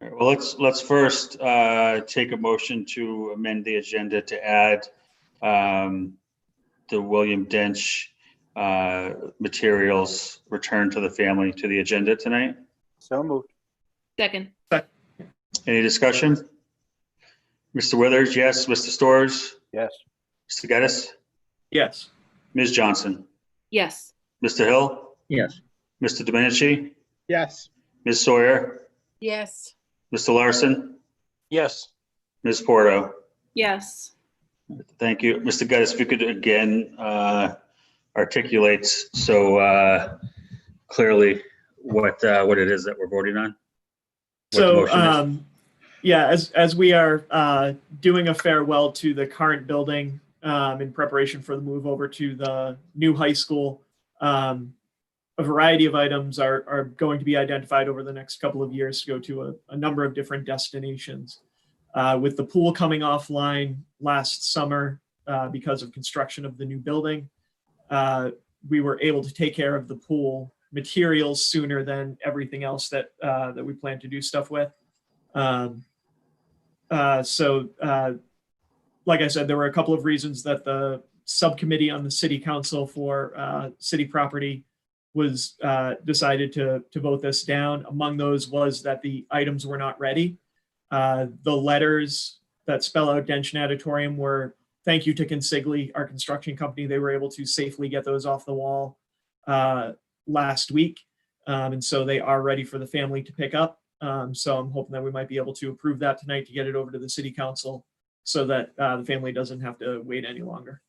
All right, well, let's first take a motion to amend the agenda to add the William Dench materials returned to the family to the agenda tonight. So moved. Second. Any discussion? Mr. Withers, yes. Mr. Storrs? Yes. Mr. Geddes? Yes. Ms. Johnson? Yes. Mr. Hill? Yes. Mr. Domenici? Yes. Ms. Sawyer? Yes. Mr. Larson? Yes. Ms. Porto? Yes. Thank you. Mr. Geddes, if you could again articulate so clearly what it is that we're voting on. What the motion is. So yeah, as we are doing a farewell to the current building in preparation for the move over to the new high school, a variety of items are going to be identified over the next couple of years to go to a number of different destinations. With the pool coming offline last summer because of construction of the new building, we were able to take care of the pool materials sooner than everything else that we plan to do stuff with. So like I said, there were a couple of reasons that the subcommittee on the City Council for city property was decided to vote this down. Among those was that the items were not ready. The letters that spell out Dench Natatorium were thank you to Consigli, our construction company. They were able to safely get those off the wall last week. And so they are ready for the family to pick up. So I'm hoping that we might be able to approve that tonight to get it over to the City Council so that the family doesn't have to wait any longer.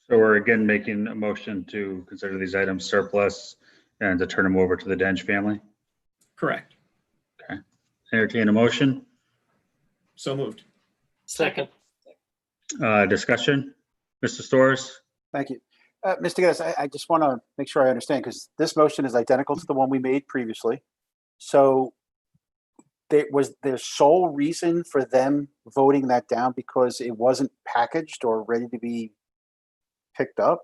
So we're again making a motion to consider these items surplus and to turn them over to the Dench family. Correct. Okay. Entertain a motion. So moved. Second. Discussion. Mr. Storrs? Thank you. Mr. Geddes, I just want to make sure I understand because this motion is identical to the one we made previously. So was their sole reason for them voting that down because it wasn't packaged or ready to be picked up?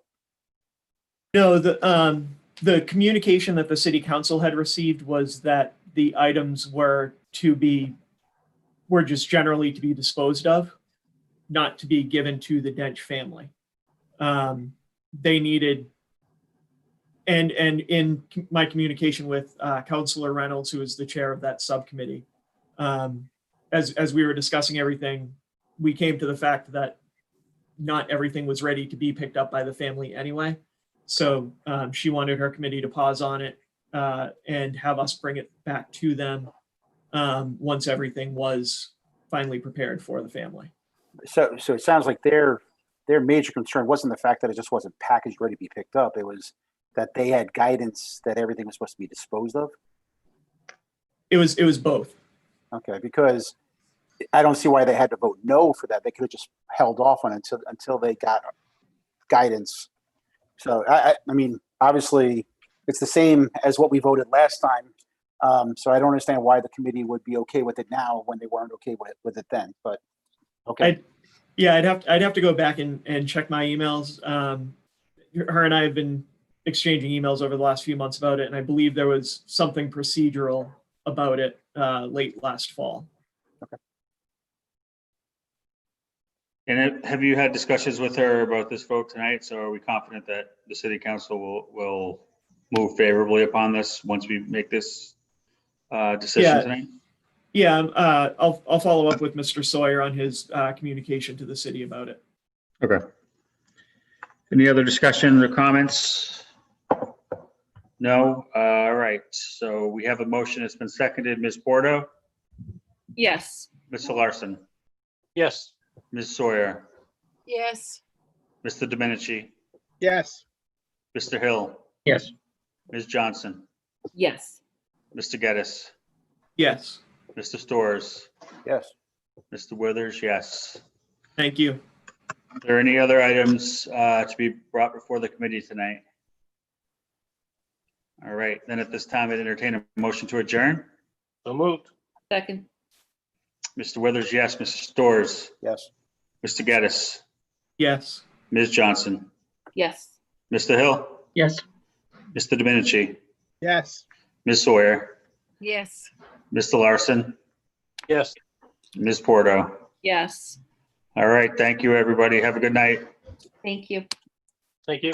No, the communication that the City Council had received was that the items were just generally to be disposed of, not to be given to the Dench family. They needed, and in my communication with Councilor Reynolds, who is the chair of that subcommittee, as we were discussing everything, we came to the fact that not everything was ready to be picked up by the family anyway. So she wanted her committee to pause on it and have us bring it back to them once everything was finally prepared for the family. So it sounds like their major concern wasn't the fact that it just wasn't packaged ready to be picked up. It was that they had guidance that everything was supposed to be disposed of. It was both. Okay, because I don't see why they had to vote no for that. They could have just held off on it until they got guidance. So I mean, obviously, it's the same as what we voted last time. So I don't understand why the committee would be okay with it now when they weren't okay with it then. But okay. I'd have to go back and check my emails. Her and I have been exchanging emails over the last few months about it, and I believe there was something procedural about it late last fall. Okay. And have you had discussions with her about this vote tonight? So are we confident that the city council will move favorably upon this once we make this decision tonight? Yeah, I'll follow up with Mr. Sawyer on his communication to the city about it. Okay. Any other discussion or comments? No? All right. So we have a motion. It's been seconded. Ms. Bordeaux? Yes. Mr. Larson? Yes. Ms. Sawyer? Yes. Mr. Domenici? Yes. Mr. Hill? Yes. Ms. Johnson? Yes. Mr. Geddes? Yes. Mr. Storrs? Yes. Mr. Withers? Yes. Thank you. Are there any other items to be brought before the committee tonight? All right, then at this time, I'd entertain a motion to adjourn. So moved. Second. Mr. Withers, yes. Mr. Storrs? Yes. Mr. Geddes? Yes. Ms. Johnson? Yes. Mr. Hill? Yes. Mr. Domenici? Yes. Ms. Sawyer? Yes. Mr. Larson? Yes. Ms. Porto? Yes. All right, thank you, everybody. Have a good night. Thank you. Thank you.